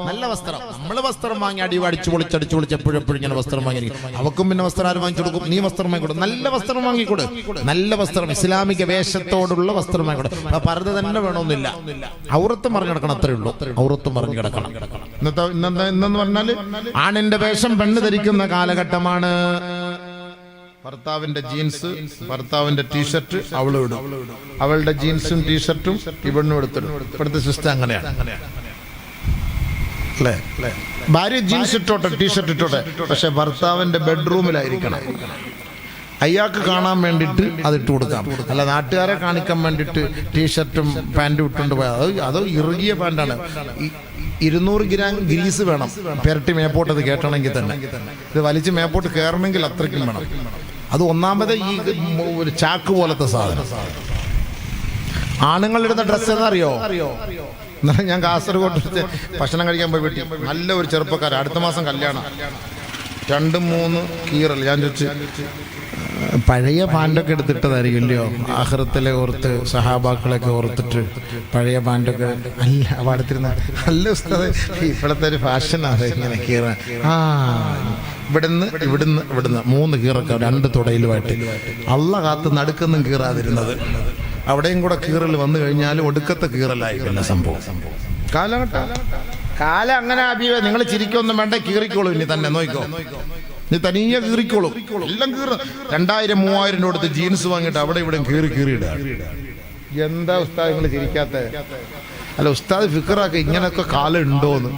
നല്ല വസ്ത്രം, നമ്മള് വസ്ത്രം വാങ്ങി അടിച്ചു പൊളിച്ച് എപ്പോഴും ഇങ്ങനെ വസ്ത്രം വാങ്ങി, അവക്കും പിന്നെ വസ്ത്രം ആരും വാങ്ങിച്ചു കൊടുക്കും? നീ വസ്ത്രം വാങ്ങിക്കൊടുക്കും, നല്ല വസ്ത്രം വാങ്ങിക്കൊടു, നല്ല വസ്ത്രം, ഇസ്ലാമിക വേഷത്തോടുള്ള വസ്ത്രം വാങ്ങിക്കൊടു. പർദ്ദ തന്നെ വേണമെന്നില്ല, ഔറത്തും പറഞ്ഞു കിടക്കണം, അത്രേ ഉള്ളൂ, ഔറത്തും പറഞ്ഞു കിടക്കണം. ഇന്നെന്ന് പറഞ്ഞാല് ആണിന്റെ വേഷം പെണ്ണ് ധരിക്കുന്ന കാലഘട്ടമാണ്. ഭർത്താവിന്റെ ജീൻസ്, ഭർത്താവിന്റെ ടീഷർട്ട് അവള് ഇടും, അവളുടെ ജീൻസും ടീഷർട്ടും ഇവണ്ണും എടുത്തിടും. ഇവിടുത്തെ സിസ്റ്റം അങ്ങനെയാണ് അല്ലേ? ഭാര്യ ജീൻസ് ഇട്ടോട്ടെ, ടീഷർട്ട് ഇട്ടോട്ടെ, പക്ഷെ ഭർത്താവിന്റെ ബെഡ്റൂമിലായിരിക്കണം. അയാൾക്ക് കാണാൻ വേണ്ടിയിട്ട് അത് ഇട്ട് കൊടുക്കാം, അല്ല നാട്ടുകാരെ കാണിക്കാൻ വേണ്ടിയിട്ട് ടീഷർട്ടും പാൻറ്റും ഇട്ടുകൊണ്ട് പോയാൽ അതോ ഇറുകിയ പാൻറ്റാണ്. 200 ഗ്രാം ഗ്രീസ് വേണം പെരട്ടി മേപ്പോട്ട് അത് കേട്ടണമെങ്കിൽ തന്നെ. ഇത് വലിച്ച് മേപ്പോട്ട് കയറണമെങ്കിൽ അത്രയ്ക്കും വേണം. അത് ഒന്നാമത് ഈ ഒരു ചാക്ക് പോലത്തെ സാധനം. ആണുങ്ങളിടുന്ന ഡ്രസ്സ് എന്നറിയോ? എന്നാലും ഞാൻ കാസർഗോഡ് ഭക്ഷണം കഴിക്കാൻ പോയി വീട്ടിൽ നല്ല ഒരു ചെറുപ്പക്കാരൻ, അടുത്ത മാസം കല്യാണം, 2-3 കീറൽ. ഞാൻ ചോദിച്ചു, പഴയ പാൻറ്റൊക്കെ എടുത്തിട്ടതായിരിക്കുമല്ലോ, ആഖിറത്തിലെ ഓർത്ത്, സഹാബാക്കളൊക്കെ ഓർത്തിട്ട് പഴയ പാൻറ്റൊക്കെ അല്ല പാടത്തിരുന്ന നല്ല ഉസ്താദ്, ഇപ്പോഴത്തെ ഒരു ഫാഷനാണ് ഇങ്ങനെ കീറാൻ. ഇവിടുന്ന് 3 കീറൊക്കെ 2 തുടയിലുമായിട്ട്, അള്ള കാത്ത് നടുക്കൊന്നും കീറാതിരുന്നത്. അവിടെയും കൂടെ കീറൽ വന്നു കഴിഞ്ഞാലും ഒടുക്കത്തെ കീറലായിരിക്കും സംഭവം. കാലം അങ്ങനെ അഭിവേ. നിങ്ങൾ ചിരിക്കൊന്നും വേണ്ട, കീറിക്കോളൂ. ഇനി തന്നെ നോക്കിക്കോ, നീ തനിയെ കീറിക്കോളും, എല്ലാം കീറ. 2000-3000 കൊടുത്ത് ജീൻസ് വാങ്ങിയിട്ട് അവിടെ ഇവിടെ കീറിയിടുക. എന്താ ഉസ്താദ് നിങ്ങൾ ചിരിക്കാത്ത? അല്ല ഉസ്താദ് ഫിക്കറാക്കി ഇങ്ങനെയൊക്കെ കാലം ഉണ്ടോന്ന്.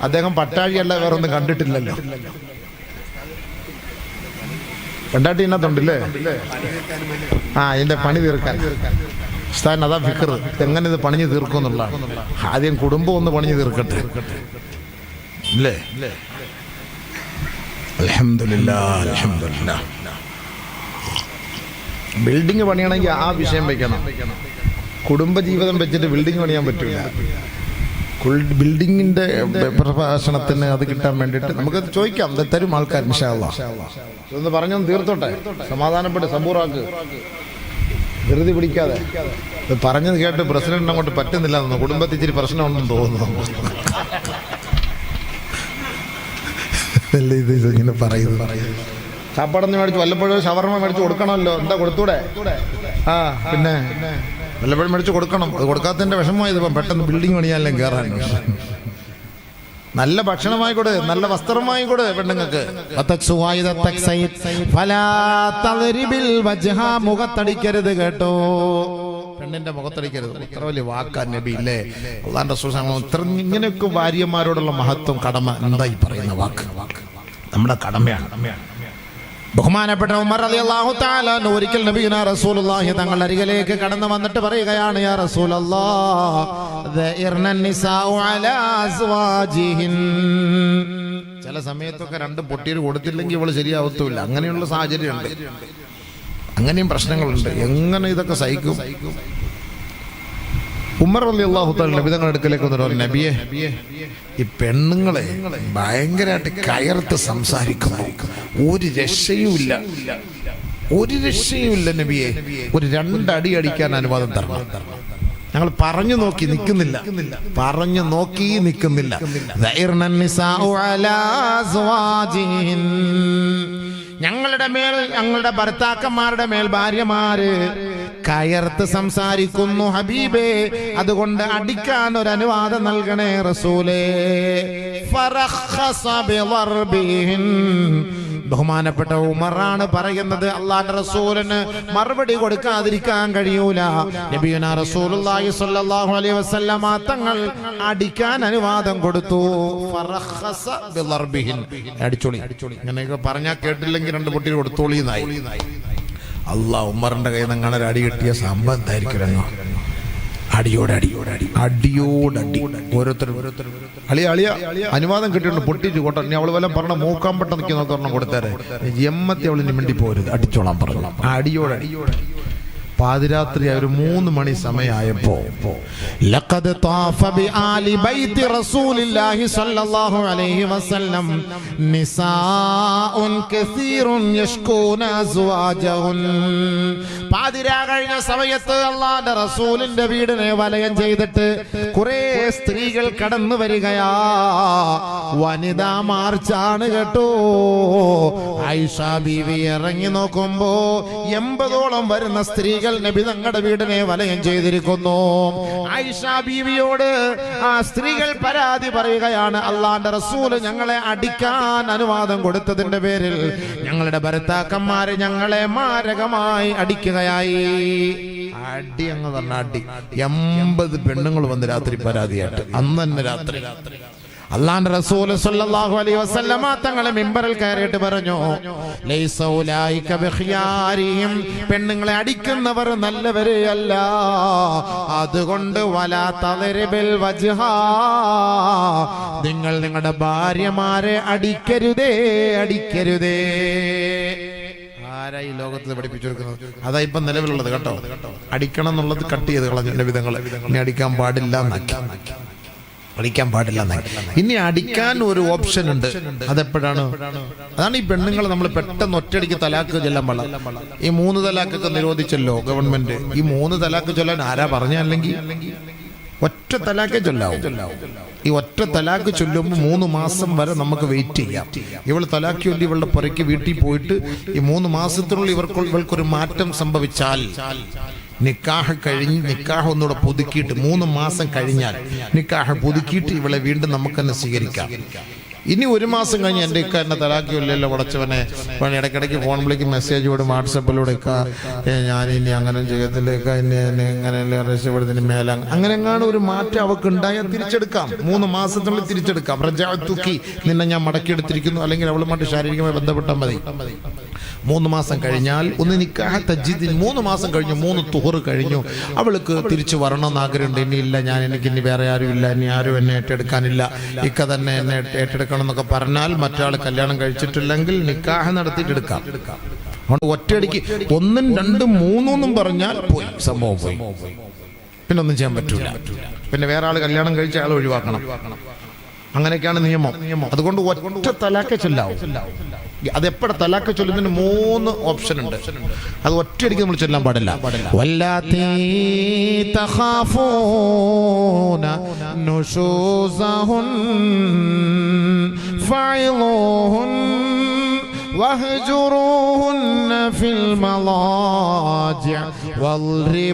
അദ്ദേഹം പട്ടാഴിയല്ല വേറെ ഒന്നും കണ്ടിട്ടില്ലല്ലോ. പെണ്ടാട്ടി ഇതിനകത്തുണ്ടല്ലേ? ഇതിന്റെ പണി തീർക്കാൻ ഉസ്താദിന് അതാ ഫിക്കർ. എങ്ങനെ ഇത് പണിഞ്ഞ് തീർക്കും എന്നുള്ളതാണ്. ആദ്യം കുടുംബം ഒന്ന് പണിഞ്ഞ് തീർക്കട്ടെ അല്ലേ? അൽഹംദുലില്ലാഹ്. ബിൽഡിംഗ് പണിയണമെങ്കിൽ ആ വിഷയം വെക്കണം. കുടുംബജീവിതം വെച്ചിട്ട് ബിൽഡിംഗ് പണിയാൻ പറ്റില്ല. ബിൽഡിങ്ങിന്റെ പ്രഭാഷണത്തിന് അത് കിട്ടാൻ വേണ്ടിയിട്ട് നമുക്കത് ചോദിക്കാം, തരും ആൾക്കാർ ഇൻഷാ അല്ലാഹ്. ഇതൊന്ന് പറഞ്ഞൊന്ന് തീർത്തോട്ടെ, സമാധാനപ്പെട്ട് സബൂറാക്ക്, ധൃതി പിടിക്കാതെ. ഇത് പറഞ്ഞത് കേട്ട് പ്രസിഡന്റിനെ അങ്ങോട്ട് പറ്റുന്നില്ല, കുടുംബത്തിൽ ഇച്ചിരി പ്രശ്നമുണ്ടെന്ന് തോന്നുന്നു. ഇത് ഇങ്ങനെ പറയുന്നത് ചാപ്പാടൊന്നും മേടിച്ച് വല്ലപ്പോഴും ഷവർമ മേടിച്ച് കൊടുക്കണമല്ലോ. എന്താ കൊടുത്തൂടെ? ആ പിന്നെ വല്ലപ്പോഴും മേടിച്ച് കൊടുക്കണം. അത് കൊടുക്കാത്തതിൻ്റെ വിഷമമായത്. ഇപ്പം പെട്ടെന്ന് ബിൽഡിംഗ് പണിയാലും കയറാൻ. നല്ല ഭക്ഷണമായിക്കോട്, നല്ല വസ്ത്രമായിക്കോട് പെണ്ണുങ്ങൾക്ക്. മുഖത്തടിക്കരുത് കേട്ടോ, പെണ്ണിന്റെ മുഖത്തടിക്കരുത്. ഇത്ര വലിയ വാക്കാ നബി ഇല്ലേ? അള്ളാന്റെ റസൂൽ ഇത്ര ഇങ്ങനെയൊക്കെ ഭാര്യമാരോടുള്ള മഹത്വം, കടമ. എന്തായി പറയുന്ന വാക്ക് നമ്മുടെ കടമയാണ്. ബഹുമാനപ്പെട്ട ഉമർ റളിയല്ലാഹു തആല ഒരിക്കൽ നബിയുനാ റസൂലുള്ളാഹി തങ്ങളുടെ അരികിലേക്ക് കടന്നു വന്നിട്ട് പറയുകയാണ്, യാ റസൂലല്ലാഹ് ദഇർന നിസാഉ അലാ അസ്വാജിഹിൻ. ചില സമയത്തൊക്കെ രണ്ട് പൊട്ടിയിൽ കൊടുത്തില്ലെങ്കിൽ ഇവള് ശരിയാവത്തുമില്ല. അങ്ങനെയുള്ള സാഹചര്യമുണ്ട്, അങ്ങനെയും പ്രശ്നങ്ങളുണ്ട്. എങ്ങനെ ഇതൊക്കെ സഹിക്കും? ഉമർ റളിയല്ലാഹു തആല നബി തങ്ങളുടെ അടുക്കലേക്ക് വന്നിട്ട്, നബിയെ, ഈ പെണ്ണുങ്ങളെ ഭയങ്കരമായിട്ട് കയർത്ത് സംസാരിക്കുന്നു, ഒരു രക്ഷയുമില്ല, ഒരു രക്ഷയുമില്ല നബിയെ. ഒരു 2 അടി അടിക്കാൻ അനുവാദം തരണം. ഞങ്ങൾ പറഞ്ഞു നോക്കി നിൽക്കുന്നില്ല, പറഞ്ഞു നോക്കി നിൽക്കുന്നില്ല. ഞങ്ങളുടെ മേൽ, ഞങ്ങളുടെ ഭർത്താക്കന്മാരുടെ മേൽ ഭാര്യമാര് കയർത്ത് സംസാരിക്കുന്നു ഹബീബേ, അതുകൊണ്ട് അടിക്കാൻ ഒരു അനുവാദം നൽകണേ റസൂലേ. ബഹുമാനപ്പെട്ട ഉമറാണ് പറയുന്നത്, അല്ലാഹുവിന്റെ റസൂലിന് മറുപടി കൊടുക്കാതിരിക്കാൻ കഴിയൂല. നബിയുനാ റസൂലുള്ളാഹി സ്വല്ലല്ലാഹു അലൈഹി വസല്ലമ തങ്ങൾ അടിക്കാൻ അനുവാദം കൊടുത്തു. ഫറഖസ ബിളർബിഹിൻ, അടിച്ചോളി. അങ്ങനെയൊക്കെ പറഞ്ഞാൽ കേട്ടില്ലെങ്കിൽ 2 പൊട്ടി കൊടുത്തോളി എന്നായി. അല്ലാഹ് ഉമറിന്റെ കയ്യിൽ നിന്ന് അങ്ങനെ അടി കിട്ടിയ സംഭവം എന്തായിരിക്കും? അടിയോടടി, അടിയോടടി. ഓരോരുത്തരും അളിയ അനുവാദം കിട്ടിയിട്ടുണ്ട്, പൊട്ടിച്ചു കൊട്ട. ഇനി അവള് വല്ല പറഞ്ഞ മൂക്കാൻ പെട്ടെന്ന് നിൽക്കി നോക്കണം കൊടുത്തേരെ. എമ്മത്തി അവളിന് മിണ്ടി പോരുത്, അടിച്ചോളാൻ പറഞ്ഞു. അടിയോടടി. പാതിരാത്രി ഒരു 3 മണി സമയമായപ്പോ ലഖദ് താഫ ബിആലി ബൈത്തി റസൂലില്ലാഹി സ്വല്ലല്ലാഹു അലൈഹി വസല്ലം നിസാഉൻ കസീറുൻ യഷ്കൂന അസ്വാജഹുൻ. പാതിരാ കഴിഞ്ഞ സമയത്ത് അല്ലാഹുവിന്റെ റസൂലിന്റെ വീടിനെ വലയം ചെയ്തിട്ട് കുറെ സ്ത്രീകൾ കടന്നു വരികയാ. വനിതാ മാർച്ചാണ് കേട്ടോ. ആയിഷ ബീവി ഇറങ്ങി നോക്കുമ്പോ 80ഓളം വരുന്ന സ്ത്രീകൾ നബി തങ്ങളുടെ വീടിനെ വലയം ചെയ്തിരിക്കുന്നു. ആയിഷ ബീവിയോട് ആ സ്ത്രീകൾ പരാതി പറയുകയാണ്, അല്ലാഹുവിന്റെ റസൂൽ ഞങ്ങളെ അടിക്കാൻ അനുവാദം കൊടുത്തതിന്റെ പേരിൽ ഞങ്ങളുടെ ഭർത്താക്കന്മാരെ ഞങ്ങളെ മാരകമായി അടിക്കുകയായി. അടി അങ്ങ് പറഞ്ഞ അടി. 80 പെണ്ണുങ്ങൾ വന്ന് രാത്രി പരാതിയായിട്ട്. അന്ന് തന്നെ രാത്രി അല്ലാഹുവിന്റെ റസൂൽ സ്വല്ലല്ലാഹു അലൈഹി വസല്ലമ തങ്ങളെ മിമ്പറിൽ കയറിയിട്ട് പറഞ്ഞു, ലൈസ ഉലൈക ബിഖിയാരിഹിം, പെണ്ണുങ്ങളെ അടിക്കുന്നവർ നല്ലവരെ അല്ല, അതുകൊണ്ട് വലാ തദരിബിൽ വജ്ഹ, നിങ്ങൾ നിങ്ങളുടെ ഭാര്യമാരെ അടിക്കരുതേ, അടിക്കരുതേ. ആരായി ലോകത്ത് പഠിപ്പിച്ചു കൊടുക്കുന്നത്? അതാ ഇപ്പം നിലവിലുള്ളത് കേട്ടോ. അടിക്കണം എന്നുള്ളത് കട്ട് ചെയ്ത് കളഞ്ഞു നബിതങ്ങളെ. ഇനി അടിക്കാൻ പാടില്ല, അടിക്കാൻ പാടില്ല. ഇനി അടിക്കാൻ ഒരു ഓപ്ഷൻ ഉണ്ട്. അതെപ്പോഴാണ്? അതാണ് ഈ പെണ്ണുങ്ങളെ നമ്മൾ പെട്ടെന്ന് ഒറ്റയടിക്ക് തലാക്ക് ചൊല്ലാൻ പാടില്ല. ഈ 3 തലാക്കൊക്കെ നിരോധിച്ചല്ലോ ഗവൺമെന്റ്. ഈ 3 തലാക്ക് ചൊല്ലാൻ ആരാ പറഞ്ഞല്ലെങ്കിൽ ഒറ്റ തലാക്കേ ചൊല്ലാവും. ഈ ഒറ്റ തലാക്ക് ചൊല്ലുമ്പോൾ 3 മാസം വരെ നമുക്ക് വെയിറ്റ് ചെയ്യാം. ഇവൾ തലാക്ക് ചൊല്ലി ഇവളുടെ പുറയ്ക്ക് വീട്ടിൽ പോയിട്ട് ഈ 3 മാസത്തിനുള്ളിൽ ഇവൾക്കൊരു മാറ്റം സംഭവിച്ചാൽ, നിക്കാഹ് കഴിഞ്ഞ് നിക്കാഹ് ഒന്നുകൂടെ പുതുക്കിയിട്ട് 3 മാസം കഴിഞ്ഞാൽ നിക്കാഹ് പുതുക്കിയിട്ട് ഇവളെ വീണ്ടും നമുക്ക് തന്നെ സ്വീകരിക്കാം. ഇനി 1 മാസം കഴിഞ്ഞ് എൻ്റെ ഇക്ക എന്നെ തലാക്കില്ലല്ലോ പടച്ചവനെ, ഇടയ്ക്കിടയ്ക്ക് ഫോൺ വിളിക്ക് മെസ്സേജ് വിടും, വാട്സപ്പിലൂടെ ഞാനിനി അങ്ങനെ ചെയ്യത്തില്ല, എന്നെ ഇങ്ങനെ രക്ഷപ്പെടുത്തിന് മേല അങ്ങനെ എങ്ങാനും ഒരു മാറ്റം അവർക്ക് ഉണ്ടായാൽ തിരിച്ചെടുക്കാം. 3 മാസത്തിനുള്ളിൽ തിരിച്ചെടുക്കാം. റജഅതുക്കി, നിന്നെ ഞാൻ മടക്കിയെടുത്തിരിക്കുന്നു, അല്ലെങ്കിൽ അവളുമായിട്ട് ശാരീരികമായി ബന്ധപ്പെട്ടാൽ മതി. 3 മാസം കഴിഞ്ഞാൽ ഒന്ന് നിക്കാഹ് തജ്ദീദ്. 3 മാസം കഴിഞ്ഞു, 3 തുഹർ കഴിഞ്ഞു, അവൾക്ക് തിരിച്ചു വരണമെന്ന് ആഗ്രഹമുണ്ട്. ഇനിയില്ല, എനിക്ക് ഇനി വേറെ ആരും ഇല്ല, ഇനി ആരും എന്നെ ഏറ്റെടുക്കാനില്ല, ഇക്ക തന്നെ എന്നെ ഏറ്റെടുക്കണം എന്നൊക്കെ പറഞ്ഞാൽ മറ്റൊരാൾ കല്യാണം കഴിച്ചിട്ടില്ലെങ്കിൽ നിക്കാഹ് നടത്തിയിട്ട് എടുക്കാം. അതുകൊണ്ട് ഒറ്റയടിക്ക് 1, 2, 3 പറഞ്ഞാൽ പോയി, സംഭവം പോയി. പിന്നെ ഒന്നും ചെയ്യാൻ പറ്റൂല. പിന്നെ വേറെ ആൾ കല്യാണം കഴിച്ച ആൾ ഒഴിവാക്കണം. അങ്ങനെയൊക്കെയാണ് നിയമം. അതുകൊണ്ട് ഒറ്റ തലാക്കെ ചൊല്ലാവും. അതെപ്പോഴ തലാക്ക് ചൊല്ലുന്നതിന് 3 ഓപ്ഷൻ ഉണ്ട്. അത് ഒറ്റയടിക്ക് നമ്മൾ ചൊല്ലാൻ പാടില്ല. വല്ലാത്തി തഖാഫൂന നുശൂസഹുൻ ഫഇളുഹുൻ വഹ്ജുറൂഹുന്ന ഫിൽ മളാജിഅ വൽറിബൂഹുൻ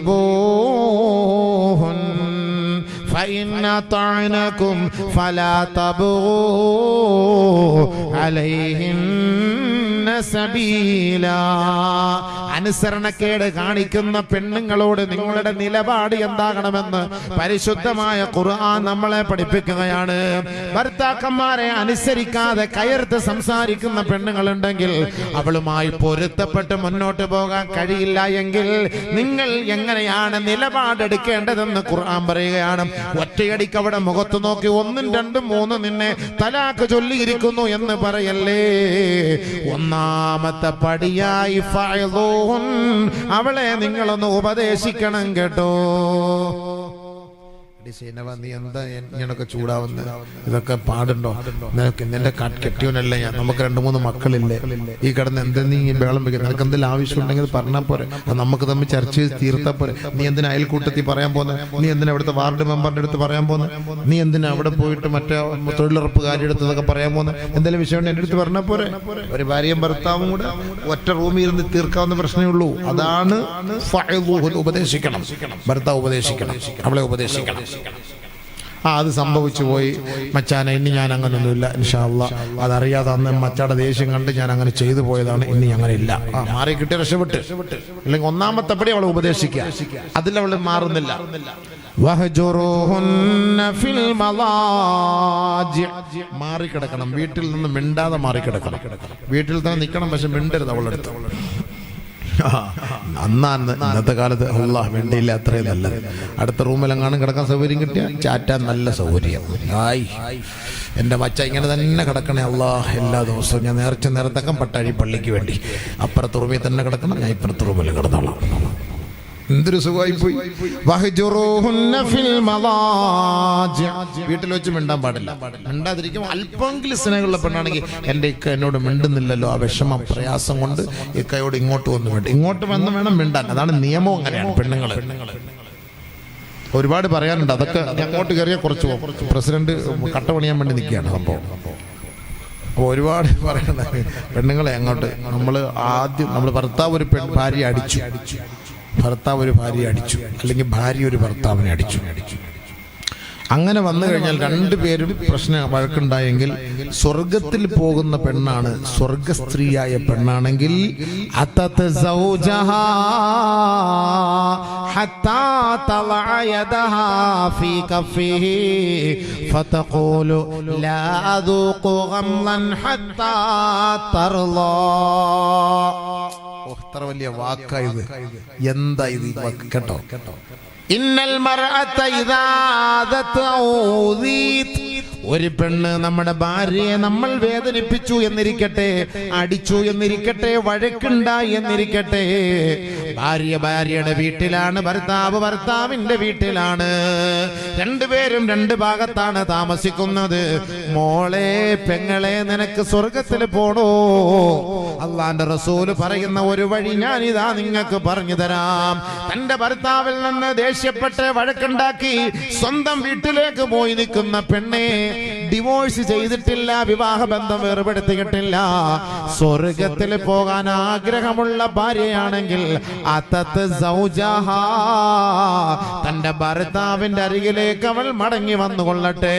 فإن أطعنكم فلا تبغوا عليهن سبيلا. അനുസരണക്കേട് കാണിക്കുന്ന പെണ്ണുങ്ങളോട് നിങ്ങളുടെ നിലപാട് എന്താകണമെന്ന് പരിശുദ്ധമായ ഖുർആൻ നമ്മളെ പഠിപ്പിക്കുകയാണ്. ഭർത്താക്കന്മാരെ അനുസരിക്കാതെ കയർത്ത് സംസാരിക്കുന്ന പെണ്ണുങ്ങളുണ്ടെങ്കിൽ അവളുമായി പൊരുത്തപ്പെട്ട് മുന്നോട്ട് പോകാൻ കഴിയില്ല എങ്കിൽ നിങ്ങൾ എങ്ങനെയാണ് നിലപാടെടുക്കേണ്ടതെന്ന് ഖുർആൻ പറയുകയാണ്. ഒറ്റയടിക്ക് അവിടെ മുഖത്ത് നോക്കി 1, 2, 3 നിന്നെ തലാഖ് ചൊല്ലിയിരിക്കുന്നു എന്ന് പറയല്ലേ. ഒന്നാമത്തെ പടിയായി അവളെ നിങ്ങളൊന്ന് ഉപദേശിക്കണം കേട്ടോ. നീ എന്താ ഇങ്ങനൊക്കെ ചൂടാവുന്ന? ഇതൊക്കെ പാടുണ്ടോ? നിന്റെ കെട്ടിയവനല്ല ഞാൻ. നമുക്ക് 2-3 മക്കളില്ലേ? ഈ കിടന്ന് എന്തെന്ന് ഈ ബേളം വെക്കുന്നത്? നിനക്ക് എന്തെങ്കിലും ആവശ്യം ഉണ്ടെങ്കിൽ പറഞ്ഞാൽ പോരെ. അത് നമുക്ക് തമ്മിൽ ചർച്ച ചെയ്ത് തീർത്താ പോരെ. നീ എന്തിനാ അയൽക്കൂട്ടത്തിൽ പറയാൻ പോകുന്നത്? നീ എന്തിനാ അവിടുത്തെ വാർഡ് മെമ്പറിന്റെ അടുത്ത് പറയാൻ പോകുന്നത്? നീ എന്തിനാ അവിടെ പോയിട്ട് മറ്റേ തൊഴിലുറപ്പുകാരുടെ അടുത്തൊക്കെ പറയാൻ പോകുന്നത്? എന്തെങ്കിലും വിഷയം എൻ്റെ അടുത്ത് പറഞ്ഞാൽ പോരെ. ഒരു ഭാര്യയും ഭർത്താവും കൂടെ ഒറ്റ റൂമിൽ ഇരുന്ന് തീർക്കാവുന്ന പ്രശ്നമേ ഉള്ളൂ. അതാണ് ഉപദേശിക്കണം. ഭർത്താവ് ഉപദേശിക്കണം, അവളെ ഉപദേശിക്കണം. അത് സംഭവിച്ചു പോയി മച്ചാനെ, ഇനി ഞാൻ അങ്ങനൊന്നുമില്ല ഇൻഷാ അല്ലാഹ്. അതറിയാതെ അന്ന് മച്ചാടെ ദേഷ്യം കണ്ട് ഞാൻ അങ്ങനെ ചെയ്തു പോയതാണ്, ഇനി അങ്ങനെ ഇല്ല. മാറി കിട്ടി, രക്ഷപ്പെട്ട്. അല്ലെങ്കിൽ ഒന്നാമത്തെ പടി അവളെ ഉപദേശിക്കുക, അതിലവൾ മാറുന്നില്ല. മാറിക്കിടക്കണം, വീട്ടിൽ നിന്ന് മിണ്ടാതെ മാറിക്കിടക്കണം. വീട്ടിൽ തന്നെ നിൽക്കണം, പക്ഷെ മിണ്ടരുത് അവളെടുത്ത്. അന്നാണ് ഇന്നത്തെ കാലത്ത് അല്ലാഹ് വേണ്ടിയില്ല, അത്രയും നല്ലത്. അടുത്ത റൂമിലെങ്ങാനും കിടക്കാൻ സൗകര്യം കിട്ടിയാൽ ചാറ്റാൻ നല്ല സൗകര്യം. എൻ്റെ മച്ച ഇങ്ങനെ തന്നെ കിടക്കണേ അല്ലാഹ്. എല്ലാ ദിവസവും ഞാൻ നേരത്തക്കം പട്ടാഴി പള്ളിക്ക് വേണ്ടി അപ്പുറത്തെ റൂമിൽ തന്നെ കിടക്കണം, ഞാൻ ഇപ്പുറത്തെ റൂമിൽ കിടന്നോളാം. എന്തൊരു സുഖമായി പോയി. വീട്ടിൽ വെച്ച് മിണ്ടാൻ പാടില്ല. മിണ്ടാതിരിക്കും. അല്പമെങ്കിലും സ്നേഹമുള്ള പെണ്ണാണെങ്കിൽ എൻ്റെ ഇക്ക എന്നോട് മിണ്ടുന്നില്ലല്ലോ, ആ വിഷമം പ്രയാസം കൊണ്ട് ഇക്കയോട് ഇങ്ങോട്ട് വന്ന് മിണ്ടും. ഇങ്ങോട്ട് വന്ന് വേണം മിണ്ടാൻ. അതാണ് നിയമം. അങ്ങനെയാണ് പെണ്ണുങ്ങൾ. ഒരുപാട് പറയാനുണ്ട്. അതൊക്കെ അങ്ങോട്ട് കയറിയാൽ കുറച്ച് പോകും. പ്രസിഡന്റ് കട്ട പണിയാൻ വേണ്ടി നിൽക്കുകയാണ് സംഭവം. അപ്പോൾ ഒരുപാട് പറയണ പെണ്ണുങ്ങളെ അങ്ങോട്ട്. നമ്മൾ ഭർത്താവ് ഒരു ഭാര്യ അടിച്ചു, ഭർത്താവ് ഒരു ഭാര്യയെ അടിച്ചു, അല്ലെങ്കിൽ ഭാര്യ ഒരു ഭർത്താവിനെ അടിച്ചു. അങ്ങനെ വന്നു കഴിഞ്ഞാൽ രണ്ടുപേരും വഴക്കുണ്ടായെങ്കിൽ സ്വർഗത്തിൽ പോകുന്ന പെണ്ണാണ് സ്വർഗസ്ത്രീയായ പെണ്ണാണെങ്കിൽ അത്തത്ത് സൗജഹാ ഹത്താ തളഅ യദഹാ ഫീ കഫിഹി ഫതഖൂലു ലാ അദൂഖു ഗംളൻ ഹത്താ തർളാ. എത്ര വലിയ വാക്കായത്! എന്താ ഇത് കേട്ടോ? ഇന്നൽ മർഅത ഇദാ ദതഊദീത്. ഒരു പെണ്ണ് നമ്മുടെ ഭാര്യയെ നമ്മൾ വേദനിപ്പിച്ചു എന്നിരിക്കട്ടെ, അടിച്ചു എന്നിരിക്കട്ടെ, വഴക്കുണ്ടായി എന്നിരിക്കട്ടെ, ഭാര്യയുടെ വീട്ടിലാണ്, ഭർത്താവ് ഭർത്താവിന്റെ വീട്ടിലാണ്, രണ്ടുപേരും 2 ഭാഗത്താണ് താമസിക്കുന്നത്. മോളെ, പെങ്ങളെ, നിനക്ക് സ്വർഗത്തിൽ പോണോ? അള്ളാന്റെ റസൂല് പറയുന്ന ഒരു വഴി ഞാനിതാ നിങ്ങൾക്ക് പറഞ്ഞു തരാം. തന്റെ ഭർത്താവിൽ നിന്ന് ദേഷ്യപ്പെട്ട് വഴക്കുണ്ടാക്കി സ്വന്തം വീട്ടിലേക്ക് പോയി നിൽക്കുന്ന പെണ്ണെ, ഡിവോഴ്സ് ചെയ്തിട്ടില്ല, വിവാഹ ബന്ധം വേർപെടുത്തിയിട്ടില്ല, സ്വർഗത്തിൽ പോകാൻ ആഗ്രഹമുള്ള ഭാര്യയാണെങ്കിൽ അത്തത്ത് സൗജഹാ, തന്റെ ഭർത്താവിന്റെ അരികിലേക്ക് അവൾ മടങ്ങി വന്നുകൊള്ളട്ടെ.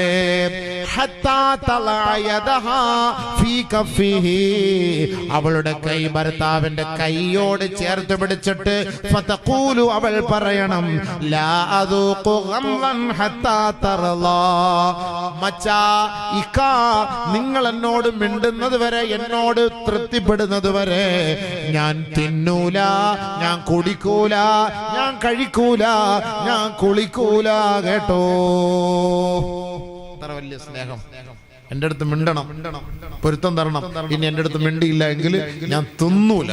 ഹത്താ തളഅ യദഹാ ഫീ കഫിഹി, അവളുടെ കൈ ഭർത്താവിന്റെ കൈയോട് ചേർത്ത് പിടിച്ചിട്ട് ഫതഖൂലു, അവൾ പറയണം, ലാ അദൂഖു ഗംളൻ ഹത്താ തർളാ. മച്ചാ, ഇക്കാ, നിങ്ങൾ എന്നോട് മിണ്ടുന്നത് വരെ, എന്നോട് തൃപ്തിപ്പെടുന്നത് വരെ ഞാൻ തിന്നൂല, ഞാൻ കുടിക്കൂല, ഞാൻ കഴിക്കൂല, ഞാൻ കുളിക്കൂല. കേട്ടോ? അത്ര വലിയ സ്നേഹം. എൻ്റെ അടുത്ത് മിണ്ടണം, പൊരുത്തം തരണം. ഇനി എൻ്റെ അടുത്ത് മിണ്ടിയില്ല എങ്കിൽ ഞാൻ തിന്നൂല,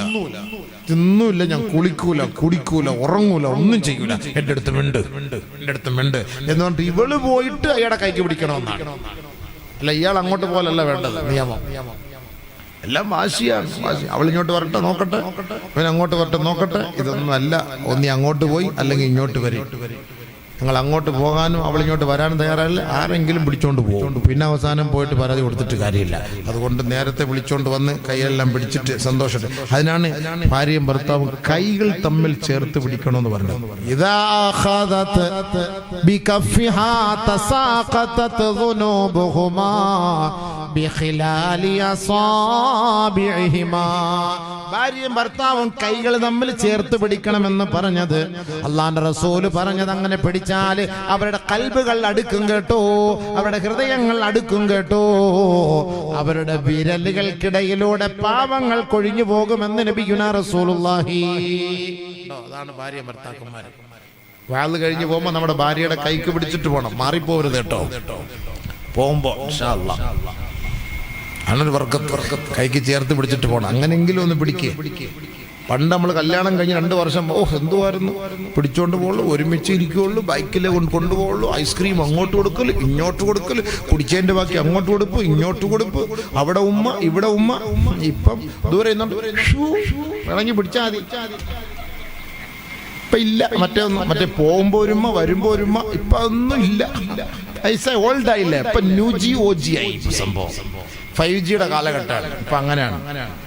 ഞാൻ കുളിക്കൂല, കുടിക്കൂല, ഉറങ്ങൂല, ഒന്നും ചെയ്യൂല. എൻ്റെ അടുത്ത് മിണ്ട് എന്ന് പറഞ്ഞിട്ട് ഇവള് പോയിട്ട് അയാളെ കൈക്ക് പിടിക്കണമെന്നാണ്. അല്ല, ഇയാൾ അങ്ങോട്ട് പോലല്ല വേണ്ടത്. നിയമം എല്ലാം വാശിയാണ്. അവൾ ഇങ്ങോട്ട് വരട്ടെ നോക്കട്ടെ, അവൻ അങ്ങോട്ട് വരട്ടെ നോക്കട്ടെ. ഇതൊന്നും അല്ല. ഒന്നി അങ്ങോട്ട് പോയി അല്ലെങ്കിൽ ഇങ്ങോട്ട് വരും. ഞങ്ങൾ അങ്ങോട്ട് പോകാനും അവളിങ്ങോട്ട് വരാനും തയ്യാറല്ല, ആരെങ്കിലും പിടിച്ചോണ്ട് പോകും. പിന്നെ അവസാനം പോയിട്ട് പരാതി കൊടുത്തിട്ട് കാര്യമില്ല. അതുകൊണ്ട് നേരത്തെ വിളിച്ചോണ്ട് വന്ന് കൈയെല്ലാം പിടിച്ചിട്ട് സന്തോഷം. അതിനാണ് ഭാര്യയും ഭർത്താവും കൈകൾ തമ്മിൽ ചേർത്ത് പിടിക്കണമെന്ന് പറഞ്ഞത്. ഇദാ അഖദത് ബികഫിഹാ തസാഖതത് ദുനൂബുഹുമാ ബിഖിലാലി അസാബിഹിമാ. ഭാര്യയും ഭർത്താവും കൈകൾ തമ്മിൽ ചേർത്ത് പിടിക്കണമെന്ന് പറഞ്ഞത് അള്ളാന്റെ റസൂല് പറഞ്ഞത് അങ്ങനെ പിടിച്ചാൽ അവരുടെ കൽബുകൾ അടുക്കും കേട്ടോ, അവരുടെ ഹൃദയങ്ങൾ അടുക്കും കേട്ടോ, അവരുടെ വിരലുകൾക്കിടയിലൂടെ പാവങ്ങൾ കൊഴിഞ്ഞു പോകുമെന്ന് നബിയുനാ റസൂലുള്ളാഹി. അതാണ് ഭാര്യ ഭർത്താക്കന്മാർ. വാള് കഴിഞ്ഞ് പോകുമ്പോ നമ്മുടെ ഭാര്യയുടെ കൈക്ക് പിടിച്ചിട്ട് പോകണം, മാറിപ്പോവരുത് കേട്ടോ. പോകുമ്പോ ഇൻഷാ അല്ലാഹ് അങ്ങനെ കൈക്ക് ചേർത്ത് പിടിച്ചിട്ട് പോകണം. അങ്ങനെങ്കിലും ഒന്ന് പിടിക്കുക. പണ്ട് നമ്മൾ കല്യാണം കഴിഞ്ഞ് 2 വർഷം എന്തുവായിരുന്നു, പിടിച്ചോണ്ട് പോകുള്ളൂ, ഒരുമിച്ച് ഇരിക്കുകയുള്ളൂ, ബൈക്കിൽ കൊണ്ടുപോകുള്ളൂ, ഐസ്ക്രീം അങ്ങോട്ട് കൊടുക്കല് ഇങ്ങോട്ട് കൊടുക്കല്, കുടിച്ചതിന്റെ ബാക്കി അങ്ങോട്ട് കൊടുപ്പ് ഇങ്ങോട്ട് കൊടുപ്പ്, അവിടെ ഉമ്മ ഇവിടെ ഉമ്മ. ഇപ്പം ദൂരെ വേണമെങ്കിൽ പിടിച്ചാൽ മതി. ഇപ്പൊ ഇല്ല, മറ്റേ പോകുമ്പോ ഒരുമ്മ വരുമ്പോ ഒരുമ്മ. ഇപ്പൊ ഒന്നും ഇല്ല, പൈസ ഓൾഡ് ആയില്ലേ. ഇപ്പൊ ന്യൂ ജി OG ആയി സംഭവം. 5Gയുടെ കാലഘട്ടമാണ് ഇപ്പൊ. അങ്ങനെയാണ്.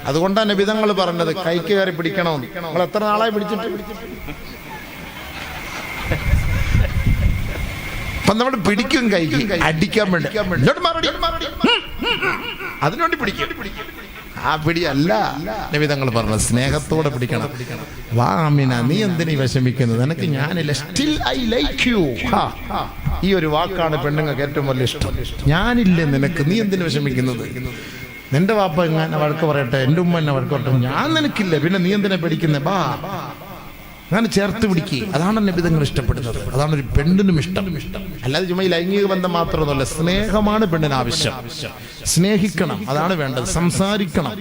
അതുകൊണ്ടാണ് നബിതങ്ങൾ പറഞ്ഞത് കൈക്ക് കയറി പിടിക്കണമെന്ന്. നമ്മൾ എത്ര നാളായി പിടിച്ചിട്ട്? അപ്പൊ നമ്മൾ പിടിക്കും, കൈക്ക് അടിക്കാൻ വേണ്ടി, അതിനുവേണ്ടി പിടിക്കും. ആ പിടിയല്ല നബിതങ്ങൾ പറഞ്ഞത്, സ്നേഹത്തോടെ പിടിക്കണം. വാ അമീന, നീ എന്തിനീ വിഷമിക്കുന്നത്, നിനക്ക് ഞാനില്ല, സ്റ്റിൽ ഐ ലൈക്ക് യു. ഈ ഒരു വാക്കാണ് പെണ്ണുങ്ങൾക്ക് ഏറ്റവും വലിയ ഇഷ്ടം. ഞാനില്ലേ നിനക്ക്, നീ എന്തിനു വിഷമിക്കുന്നത്? നിന്റെ വാപ്പ എങ്ങനെ വഴക്ക് പറയട്ടെ, എൻ്റെ ഉമ്മ എന്നെ വഴക്ക് പറയട്ടെ, ഞാൻ നിനക്കില്ല, പിന്നെ നീ എന്തിനാ പഠിക്കുന്നത്? ബാ, അങ്ങനെ ചേർത്ത് പിടിക്കുക. അതാണ് നബിതങ്ങൾ ഇഷ്ടപ്പെടുന്നത്. അതാണ് ഒരു പെണ്ണിനും ഇഷ്ടം. അല്ലാതെ ചുമ്മാ ഈ ലൈംഗിക ബന്ധം മാത്രമൊന്നുമല്ല, സ്നേഹമാണ് പെണ്ണിന് ആവശ്യം. സ്നേഹിക്കണം, അതാണ് വേണ്ടത്. സംസാരിക്കണം.